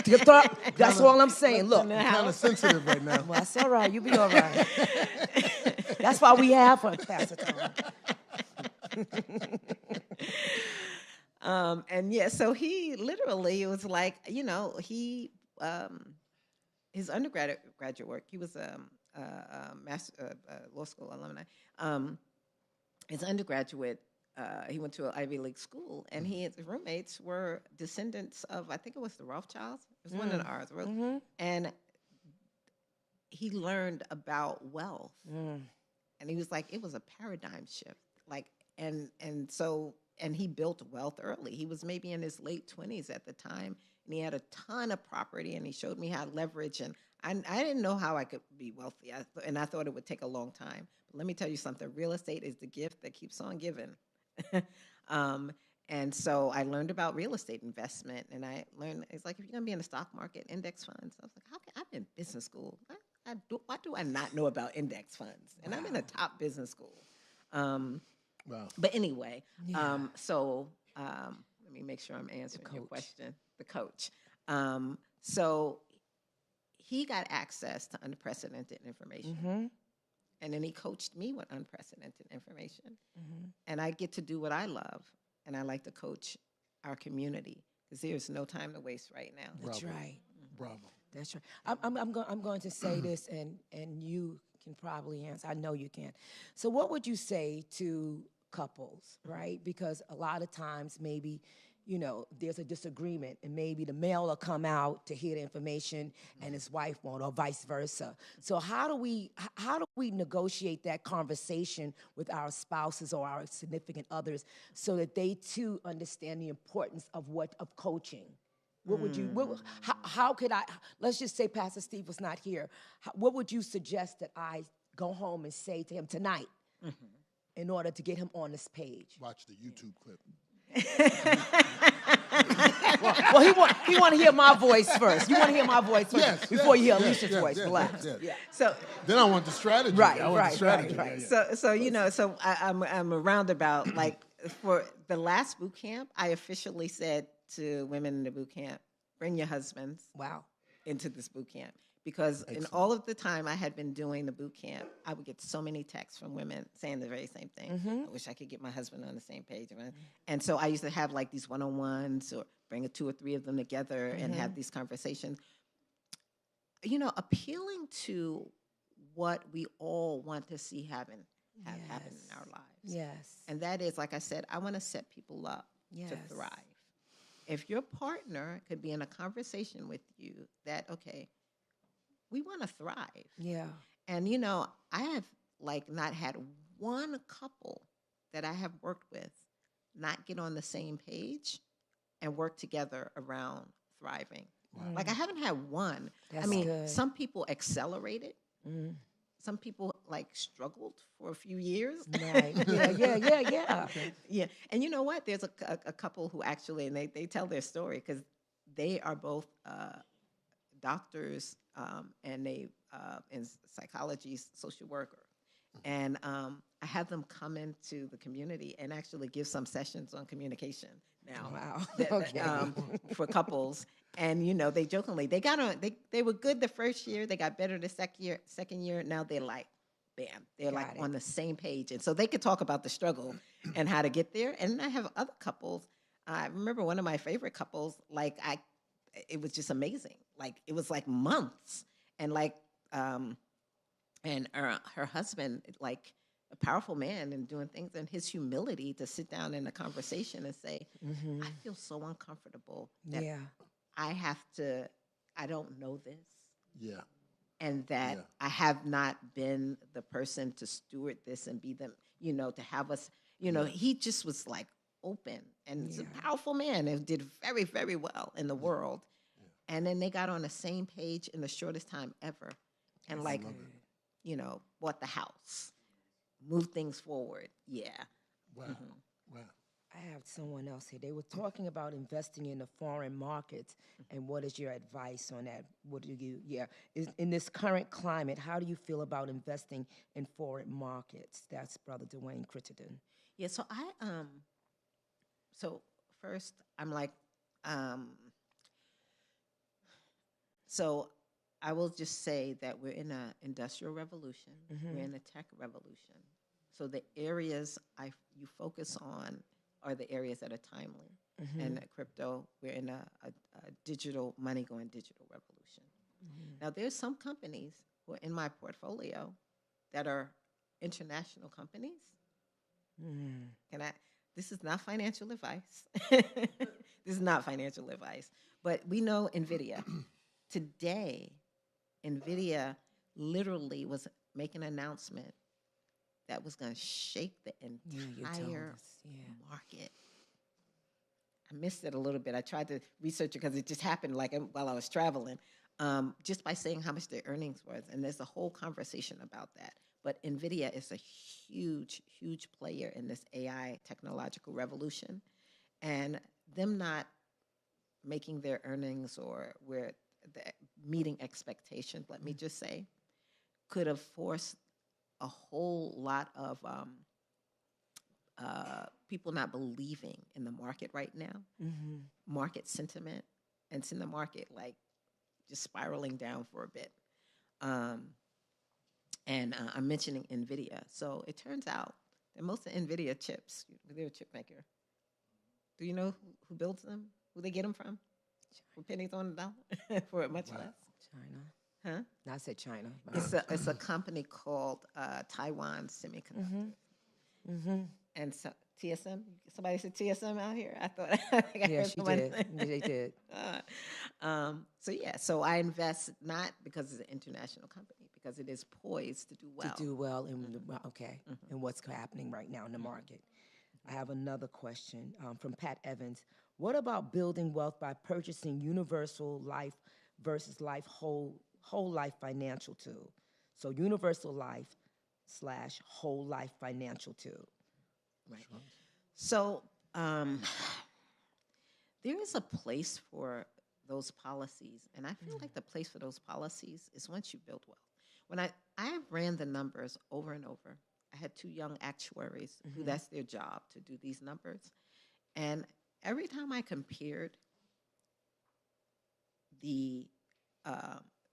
that's all I'm saying. Look. I'm kind of sensitive right now. Well, that's all right. You be all right. That's why we have her, Pastor Tom. So he literally was like, his undergraduate work, he was law school alumni. His undergraduate, he went to an Ivy League school, and his roommates were descendants of, I think it was the Rothschilds. It was one of ours. And he learned about wealth. And he was like, it was a paradigm shift. And he built wealth early. He was maybe in his late 20s at the time, and he had a ton of property, and he showed me how to leverage. And I didn't know how I could be wealthy, and I thought it would take a long time. But let me tell you something. Real estate is the gift that keeps on giving. And so I learned about real estate investment, and I learned, it's like, if you're going to be in the stock market, index funds. I was like, I'm in business school. Why do I not know about index funds? And I'm in a top business school. Wow. But anyway, let me make sure I'm answering your question. The coach. So he got access to unprecedented information. And then he coached me with unprecedented information. And I get to do what I love. And I like to coach our community because there's no time to waste right now. That's right. Bravo. That's right. I'm going to say this, and you can probably answer. I know you can. So what would you say to couples, right? Because a lot of times maybe, there's a disagreement, and maybe the male will come out to hear the information and his wife won't, or vice versa. So how do we negotiate that conversation with our spouses or our significant others so that they too understand the importance of coaching? What would you, how could I, let's just say Pastor Steve was not here. What would you suggest that I go home and say to him tonight in order to get him on this page? Watch the YouTube clip. Well, he want to hear my voice first. You want to hear my voice first before you hear Alicia's voice. Relax. Yeah. So Then I want the strategy. Right, I want the strategy. right. Yeah. So you know, so I'm a roundabout. Like for the last boot camp, I officially said to women in the boot camp, bring your husbands into this boot camp. Because in all of the time I had been doing the boot camp, I would get so many texts from women saying the very same thing. I wish I could get my husband on the same page. And so I used to have like these one-on-ones or bring 2 or 3 of them together and have these conversations. You know, appealing to what we all want to see happen in our lives. Yes. And that is, like I said, I want to set people up to thrive. If your partner could be in a conversation with you that, okay, we want to thrive. Yeah. And, you know, I have, like, not had one couple that I have worked with not get on the same page and work together around thriving. Wow. Like, I haven't had one. That's good. Some people accelerated. Some people, like, struggled for a few years. Right. Yeah. Yeah. And you know what? There's a couple who actually, and they tell their story because they are both doctors and they in psychology, social worker. And I have them come into the community and actually give some sessions on communication now. Wow. For couples. And, you know, they jokingly, they got on, they were good the first year, they got better the second year. Now they're like, bam, they're like on the same page. And so they could talk about the struggle and how to get there. And I have other couples. I remember one of my favorite couples, like it was just amazing. Like it was like months. And like, and her husband, like a powerful man and doing things, and his humility to sit down in a conversation and say, I feel so uncomfortable that I don't know this. Yeah. And that I have not been the person to steward this and be them, you know, to have us, you know, he just was like open and he's a powerful man and did very, very well in the world. And then they got on the same page in the shortest time ever. And like, you know, bought the house, moved things forward. Yeah. Wow. Wow. I have someone else here. They were talking about investing in the foreign markets, and what is your advice on that? What do you, in this current climate, how do you feel about investing in foreign markets? That's Brother Dwayne Crittenden. Yeah, so so first, I'm like, so I will just say that we're in an industrial revolution. We're in a tech revolution. So the areas you focus on are the areas that are timely. And crypto, we're in a digital, money going digital revolution. Now, there's some companies who are in my portfolio that are international companies. This is not financial advice. This is not financial advice. But we know NVIDIA. Today, NVIDIA literally was making an announcement that was going to shake the entire market. I missed it a little bit. I tried to research it because it just happened like while I was traveling, just by saying how much their earnings was. And there's a whole conversation about that. But NVIDIA is a huge, huge player in this AI technological revolution. And them not making their earnings or meeting expectations, let me just say, could have forced a whole lot of people not believing in the market right now, market sentiment, and it's in the market like just spiraling down for a bit. And I'm mentioning NVIDIA. So it turns out that most of NVIDIA chips, they're a chip maker. Do you know who builds them? Who they get them from? For pennies on the dollar? For much less? China. Huh? No, I said China. It's a company called Taiwan Semiconductor. And so TSM. Somebody said TSM out here. I thought. I heard she did. They did. So I invest not because it's an international company, because it is poised to do well. To do well in what's happening right now in the market. I have another question from Pat Evans. What about building wealth by purchasing universal life versus whole life financial tool? So universal life / whole life financial tool. Right. So there is a place for those policies, and I feel like the place for those policies is once you build wealth. When I ran the numbers over and over, I had 2 young actuaries who that's their job to do these numbers, and every time I compared the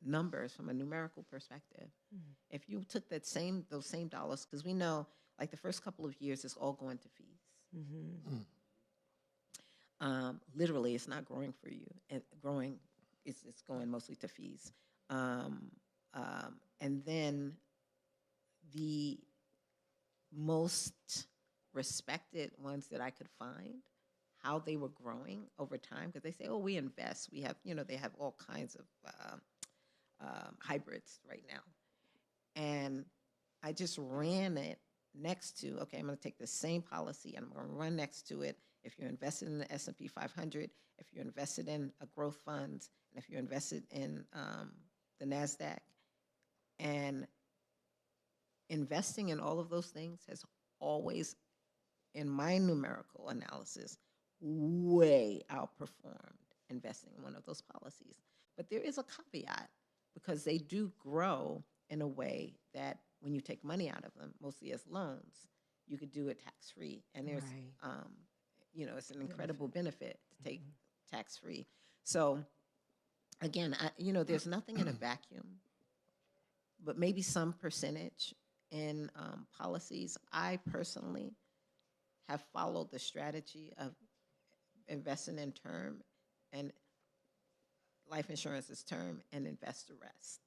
numbers from a numerical perspective, if you took those same dollars, because we know like the first couple of years it's all going to fees. Literally, it's not growing for you. It's going mostly to fees. And then the most respected ones that I could find, how they were growing over time, because they say, oh, we invest. We have, they have all kinds of hybrids right now. And I just ran it next to, okay, I'm going to take the same policy and I'm going to run next to it. If you're invested in the S&P 500, if you're invested in a growth fund, and if you're invested in the NASDAQ, and investing in all of those things has always, in my numerical analysis, way outperformed investing in one of those policies. But there is a caveat, because they do grow in a way that when you take money out of them, mostly as loans, you could do it tax-free. And there's, it's an incredible benefit to take tax-free. So again, there's nothing in a vacuum, but maybe some percentage in policies. I personally have followed the strategy of investing in term, and life insurance is term, and invest the rest.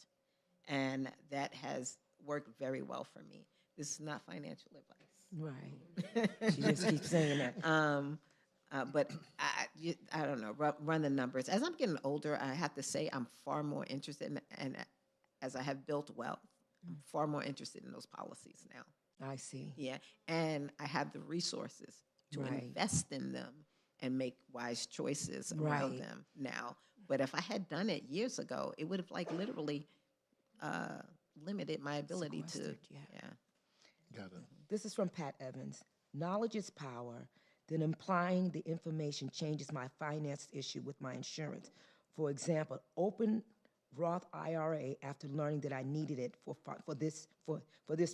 And that has worked very well for me. This is not financial advice. Right. She just keeps saying that. But I don't know, run the numbers. As I'm getting older, I have to say I'm far more interested in, and as I have built wealth, I'm far more interested in those policies now. I see. Yeah, and I have the resources to invest in them and make wise choices around them now. But if I had done it years ago, it would have literally limited my ability to. Yeah. Got it. This is from Pat Evans. Knowledge is power. Then implying the information changes my finance issue with my insurance. For example, open Roth IRA after learning that I needed it for this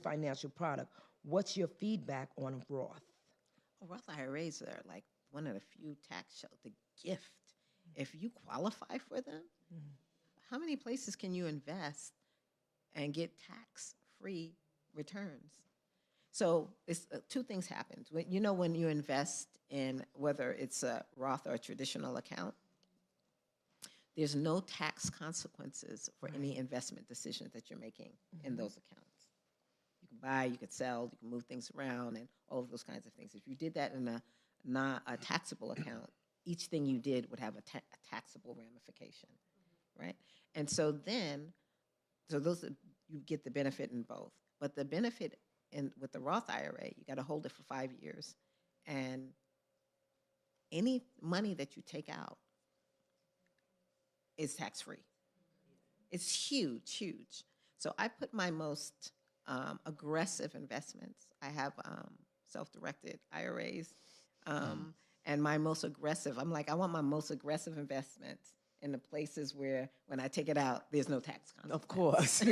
financial product. What's your feedback on Roth? Roth IRAs are like one of the few tax shelters, the gift. If you qualify for them, how many places can you invest and get tax-free returns? So it's, 2 things happen. When you invest in, whether it's a Roth or a traditional account, there's no tax consequences for any investment decisions that you're making in those accounts. You can buy, you can sell, you can move things around, and all of those kinds of things. If you did that in a taxable account, each thing you did would have a taxable ramification, right? And so you get the benefit in both. But the benefit with the Roth IRA, you got to hold it for 5 years, and any money that you take out is tax-free. It's huge, huge. So I put my most aggressive investments. I have self-directed IRAs, and my most aggressive, I want my most aggressive investments in the places where when I take it out, there's no tax consequence. Of course.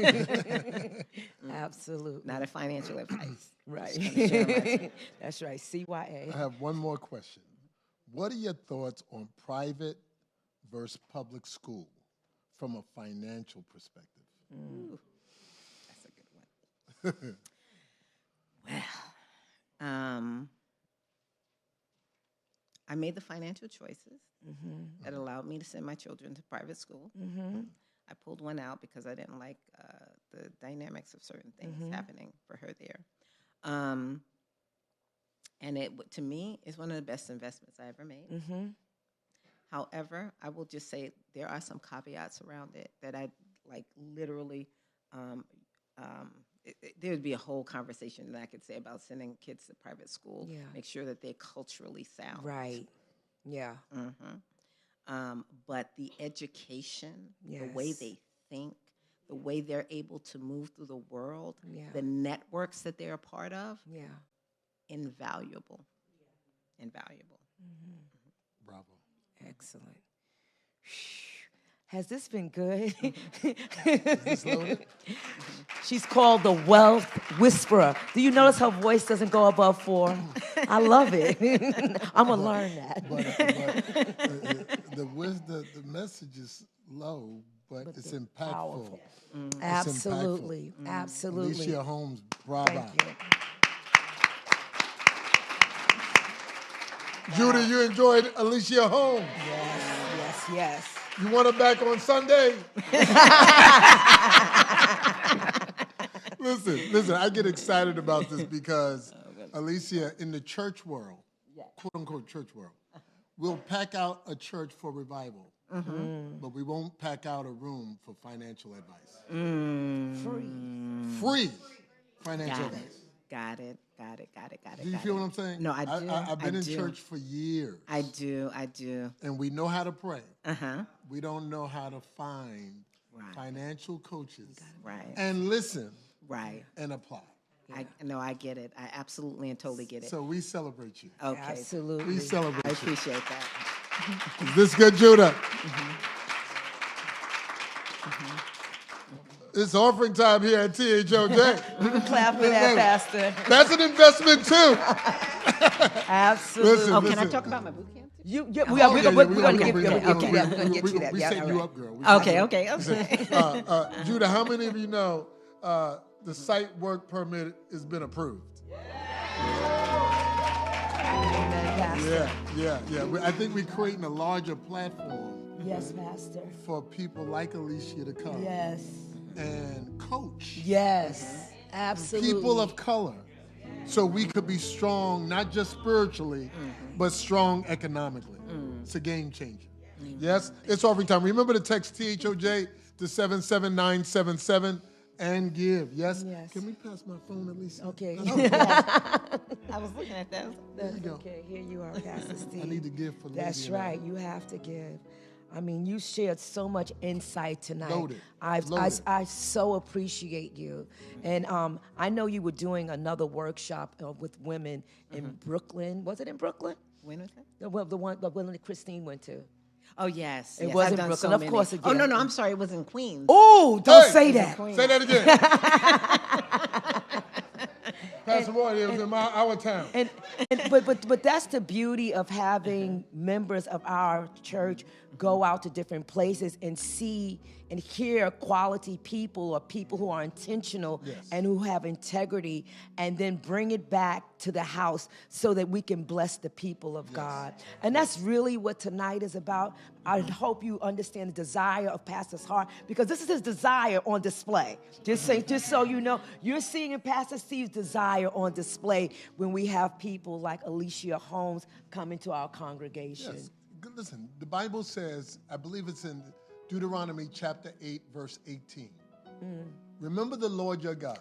Absolutely. Not a financial advice. Right. That's right. CYA. I have one more question. What are your thoughts on private versus public school from a financial perspective? Ooh, that's a good one. Well, I made the financial choices that allowed me to send my children to private school. I pulled one out because I didn't like the dynamics of certain things happening for her there. And it, to me, is one of the best investments I ever made. However, I will just say there are some caveats around it that I literally, there would be a whole conversation that I could say about sending kids to private school. Yeah. Make sure that they're culturally sound. Right. Yeah. But the education, the Yes. way they think, the way they're able to move through the world, Yeah. the networks that they're a part of, Yeah. invaluable. Invaluable. Bravo. Excellent. Has this been good? Is this loaded? She's called the Wealth Whisperer. Do you notice her voice doesn't go above 4? I love it. I'm going to learn that. But the message is low, but it's impactful. Powerful. It's Absolutely. impactful. Absolutely. Alicia Holmes, bravo. Thank you. Judah, you enjoyed Alicia Holmes. Yes. You want her back on Sunday? Listen, I get excited about this because Alicia, in the church world, quote unquote church world, we'll pack out a church for revival, but we won't pack out a room for financial advice. Free financial advice. Got it. Do you feel what I'm saying? No, I do. I've been in church for years. I do. And we know how to pray. Uh-huh. We don't know how to find financial coaches Right. and listen Right. and apply. I get it. I absolutely and totally get it. So we celebrate you. Okay. Absolutely. We celebrate I you. appreciate that. Is this good, Judah? It's offering time here at THOJ. You can clap for that, Pastor. That's an investment too. Absolutely. Listen, Can I talk about my boot camp? We're going to give you that. We set you up, girl. Okay. Judah, how many of you know the site work permit has been approved? Amen, Pastor. Yeah. I think we're creating a larger platform Yes, Pastor. for people like Alicia to come Yes. and coach Yes. Absolutely. people of color so we could be strong, not just spiritually, but strong economically. It's a game changer. Yes? It's offering time. Remember to text THOJ to 77977 and give. Yes? Yes. Can we pass my phone at least? Okay. I was looking at that. That's you go. okay. Here you are, Pastor Steve. I need to give for Lady That's and I. right. You have to give. I mean, you shared so much insight tonight. Loaded. I so appreciate you. And I know you were doing another workshop with women in Brooklyn. Was it in Brooklyn? When was that? The one that Christine went to. Oh, yes. It yes, was I've in done Brooklyn, so of many. course it Oh, did. no, I'm sorry. It was in Queens. Oh, don't Hey! say that. Say that again. Pastor Roy, it was in our town. But that's the beauty of having members of our church go out to different places and see and hear quality people or people who are intentional and who have integrity, and then bring it back to the house so that we can bless the people of God. And that's really what tonight is about. I hope you understand the desire of Pastor's heart, because this is his desire on display. Just so you know, you're seeing Pastor Steve's desire on display when we have people like Alicia Holmes come into our congregation. Yes. Listen, the Bible says, I believe it's in Deuteronomy chapter 8, verse 18. Remember the Lord your God,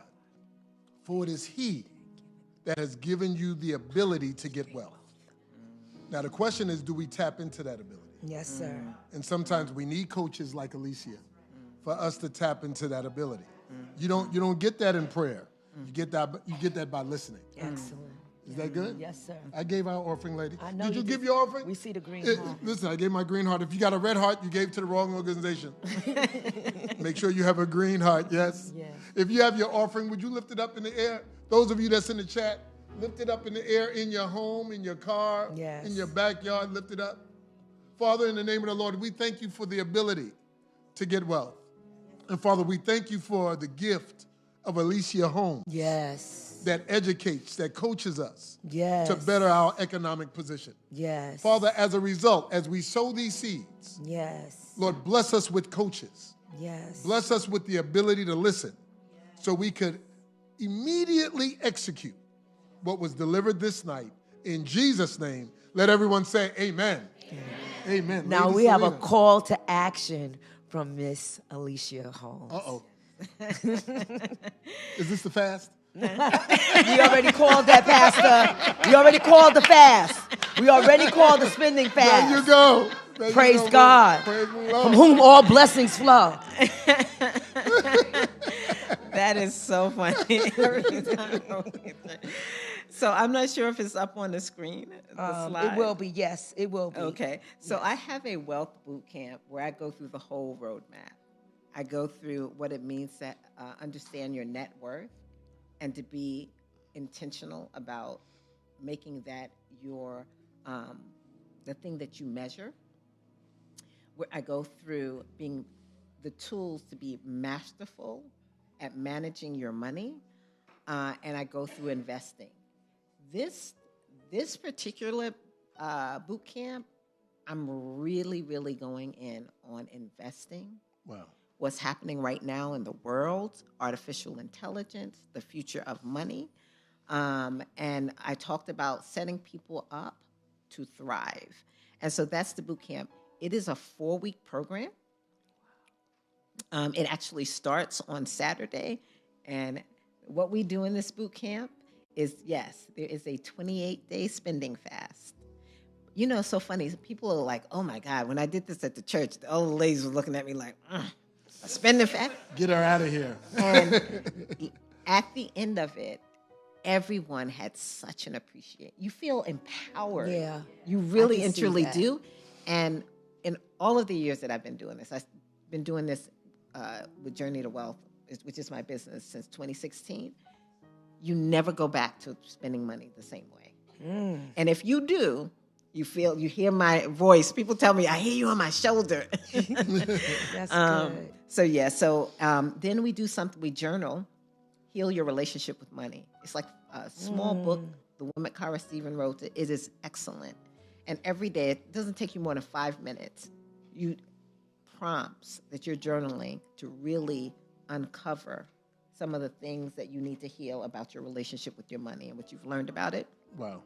for it is He that has given you the ability to get wealth. Now, the question is, do we tap into that ability? Yes, sir. And sometimes we need coaches like Alicia for us to tap into that ability. You don't get that in prayer. You get that by listening. Excellent. Is that good? Yes, sir. I gave our offering, lady. I know Did you you give did. your offering? We see the green heart. Listen, I gave my green heart. If you got a red heart, you gave to the wrong organization. Make sure you have a green heart, yes? Yes. If you have your offering, would you lift it up in the air? Those of you that's in the chat, lift it up in the air in your home, in your car, Yes. in your backyard, lift it up. Father, in the name of the Lord, we thank you for the ability to get wealth. And Father, we thank you for the gift of Alicia Holmes. Yes. That educates, that coaches us Yes. to better our economic position. Yes. Father, as a result, as we sow these seeds, Yes. Lord, bless us with coaches. Yes. Bless us with the ability to listen so we could immediately execute what was delivered this night. In Jesus' name, let everyone say amen. Amen. Now Lady we have a Sylena. call to action from Miss Alicia Holmes. Uh-oh. Is this the fast? We already called that, Pastor. We already called the fast. We already called the spending fast. There you go. There Praise you go, God. Praise the Lord. From whom all blessings flow. That is so funny. So I'm not sure if it's up on the screen, the slide. It will be, yes, it will be. Okay. So Yes. I have a wealth boot camp where I go through the whole roadmap. I go through what it means to understand your net worth and to be intentional about making that your the thing that you measure. Where I go through being the tools to be masterful at managing your money, and I go through investing. This particular boot camp, I'm really, really going in on investing. Wow. What's happening right now in the world, artificial intelligence, the future of money. And I talked about setting people up to thrive. And so that's the boot camp. It is a 4-week program. It actually starts on Saturday. And what we do in this boot camp is, yes, there is a 28-day spending fast. You know, it's so funny. People are like, oh, my God, when I did this at the church, all the ladies were looking at me like, a spending fast? Get her out of here. And at the end of it, everyone had such an appreciation. You feel empowered. Yeah. You really can and see truly that. do. And in all of the years that I've been doing this, I've been doing this with Journey to Wealth, which is my business, since 2016. You never go back to spending money the same way. And if you do, you hear my voice. People tell me, I hear you on my shoulder. That's good. So then we do something, we journal, Heal Your Relationship with Money. It's like a small book the woman Cara Stephen wrote. It is excellent. And every day, it doesn't take you more than 5 minutes. You prompts that you're journaling to really uncover some of the things that you need to heal about your relationship with your money and what you've learned about it. Wow.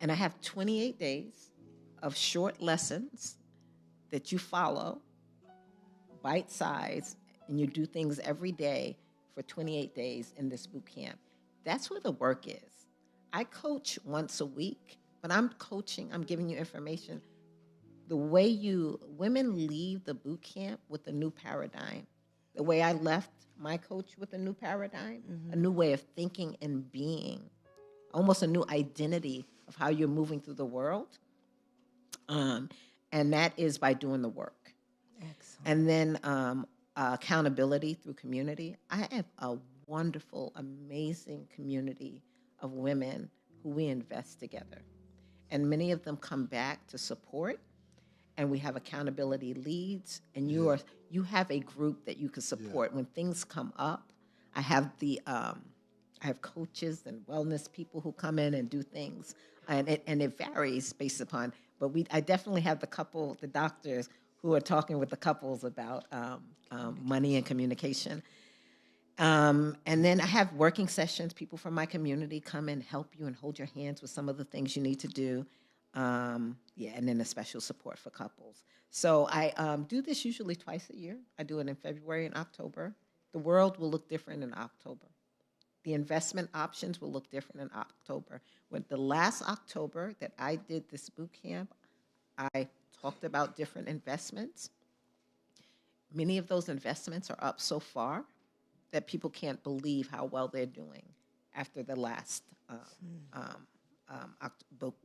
And I have 28 days of short lessons that you follow, bite size, and you do things every day for 28 days in this boot camp. That's where the work is. I coach once a week, but I'm giving you information. The way women leave the boot camp with a new paradigm. The way I left my coach with a new paradigm, a new way of thinking and being, almost a new identity of how you're moving through the world. And that is by doing the work. Excellent. And then accountability through community. I have a wonderful, amazing community of women who we invest together. And many of them come back to support, and we have accountability leads, and you have a group that you can support. When things come up, I have I have coaches and wellness people who come in and do things, and it varies based upon, but I definitely have the doctors who are talking with the couples about money and communication. And then I have working sessions. People from my community come and help you and hold your hands with some of the things you need to do. And then a special support for couples. So I do this usually twice a year. I do it in February and October. The world will look different in October. The investment options will look different in October. When the last October that I did this boot camp, I talked about different investments. Many of those investments are up so far that people can't believe how well they're doing after the last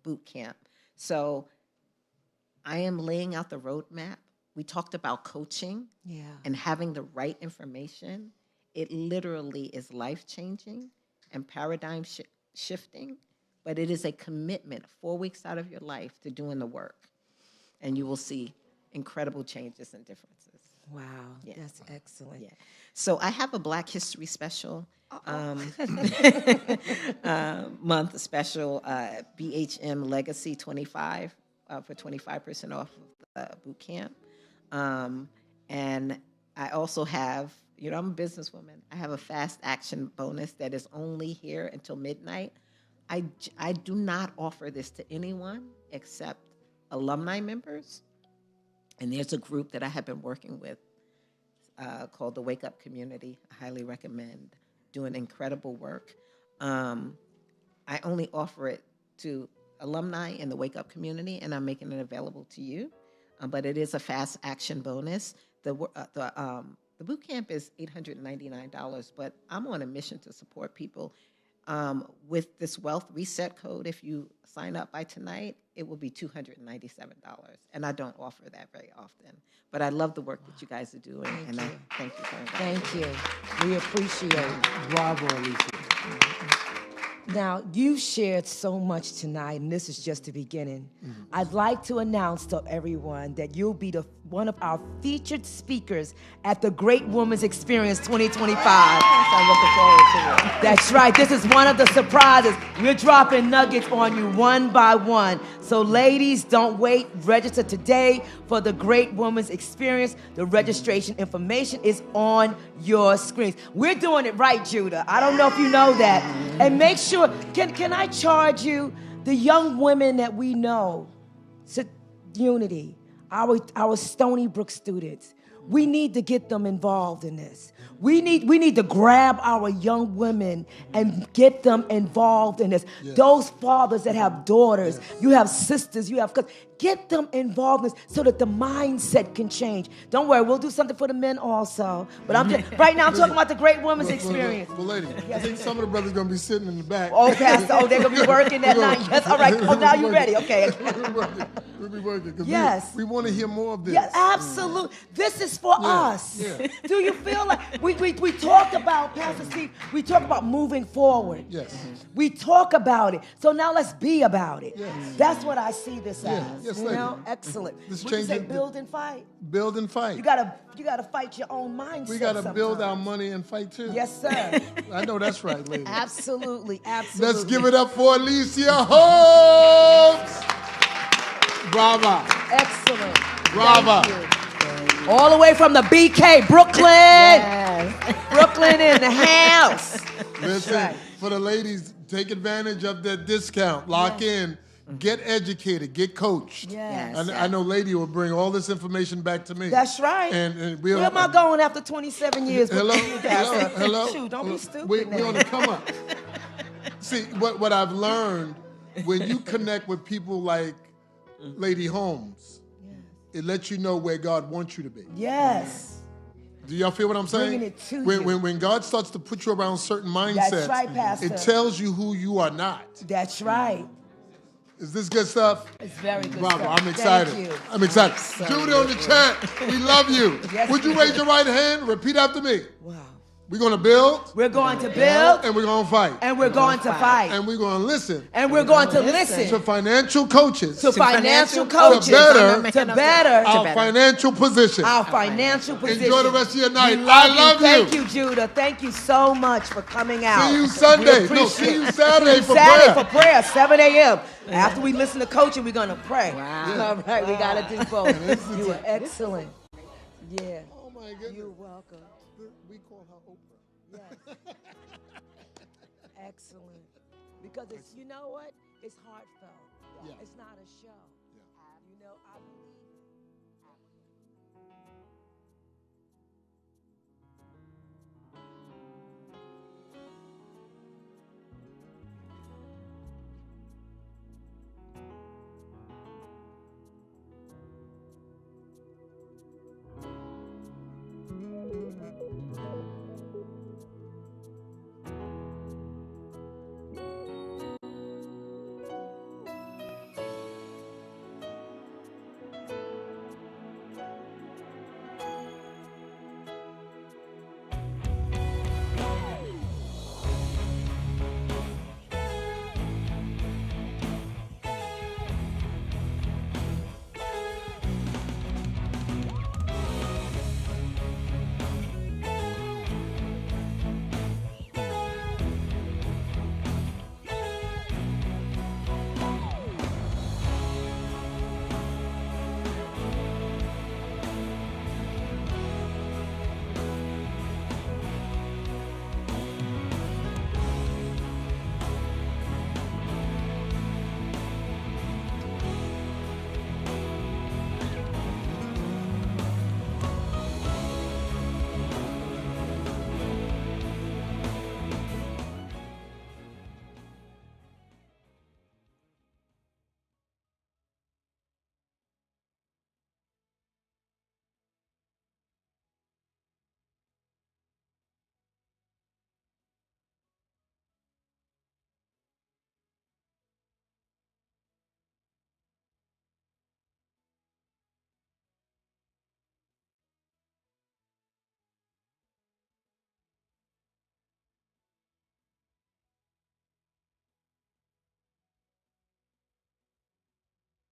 boot camp. So I am laying out the roadmap. We talked about coaching and having the right information. It literally is life-changing and paradigm shifting, but it is a commitment 4 weeks out of your life to doing the work, and you will see incredible changes and differences. Wow, that's excellent. Yeah. So I have a Black History special month special, BHM Legacy 25 for 25% off of the boot camp. And I also have, I'm a businesswoman. I have a fast action bonus that is only here until midnight. I do not offer this to anyone except alumni members. And there's a group that I have been working with called the Wake Up Community. I highly recommend doing incredible work. I only offer it to alumni in the Wake Up community, and I'm making it available to you. But it is a fast action bonus. The boot camp is $899, but I'm on a mission to support people with this wealth reset code. If you sign up by tonight, it will be $297, and I don't offer that very often. But I love the work that you guys are doing, and I thank you very much. Thank you. We appreciate it. Bravo, Alicia. Now, you shared so much tonight, and this is just the beginning. I'd like to announce to everyone that you'll be one of our featured speakers at the Great Women's Experience 2025. I'm looking forward to it. That's right. This is one of the surprises. We're dropping nuggets on you one by one. So ladies, don't wait. Register today for the Great Women's Experience. The registration information is on your screens. We're doing it right, Judah. I don't know if you know that. And make sure, can I charge you, the young women that we know, Unity, our Stony Brook students, we need to get them involved in this. We need to grab our young women and get them involved in this. Yes. Those fathers that have daughters, yes. You have sisters, you have cousins, get them involved in this so that the mindset can change. Don't worry, we'll do something for the men also. But right now I'm talking about the Great Women's Experience. Well, lady, yes. I think some of the brothers are going to be sitting in the back. Oh, Pastor, they're going to be working that night. Yes, all right. Oh, now you're ready. Okay. We'll be working. Yes. We want to hear more of this. Yes, absolutely. This is for us. Yeah. Do you feel like we talked about, Pastor Steve, we talked about moving forward. Yes. We talk about it. So now let's be about it. Yes. That's what I see this as. Yes, you know, excellent. This What you say, changes- build and fight. Build and fight. You gotta fight your own mindset. We got to build our sometimes. money and fight too. Yes, sir. I know that's right, lady. Absolutely, absolutely. Let's give it up for Alicia Holmes. Brava. Excellent. Brava. Thank you. All the way from the BK, Brooklyn. Yes. Brooklyn in the house. Listen, right. for the ladies, take advantage of that discount. Lock in. Get educated. Get coached. Yes. I know Lady will bring all this information back to me. That's right. And we'll, Where am I going after 27 years? Hello? With you, Pastor? Hello? Shoot, don't be stupid We now. on the come up. See, what I've learned, when you connect with people like Lady Holmes, it lets you know where God wants you to be. Yes. Do y'all feel what I'm saying? Bringing it to when God starts to put you around certain mindsets, That's right, Pastor. it tells you who you are not. That's right. Is this good stuff? It's very good Bravo, stuff. I'm excited. Thank you. I'm excited. So Judy on the chat, we love you. Yes, Would you we raise do. your right hand? Repeat after me. Wow. We're going to build, We're going to build, and we're going to fight. and we're going to fight, And we're going to listen and we're going to to listen financial coaches to financial financial coaches coaches. to better our financial position. our financial position. Enjoy the rest of your night. We I love you. Thank you, Judah. Thank you so much for coming out. See you Sunday. We No, appreciate see you it. Saturday for Saturday prayer. for prayer, 7 a.m. After we listen to coaching, we're going to pray. Wow. All right, we got to do both. This is You were excellent. Yeah. Oh my goodness. You're welcome. We call her Oprah. Yes. Excellent. Because it's, you know what? It's heartfelt. Yeah. It's not a show. Yeah. You know, I believe.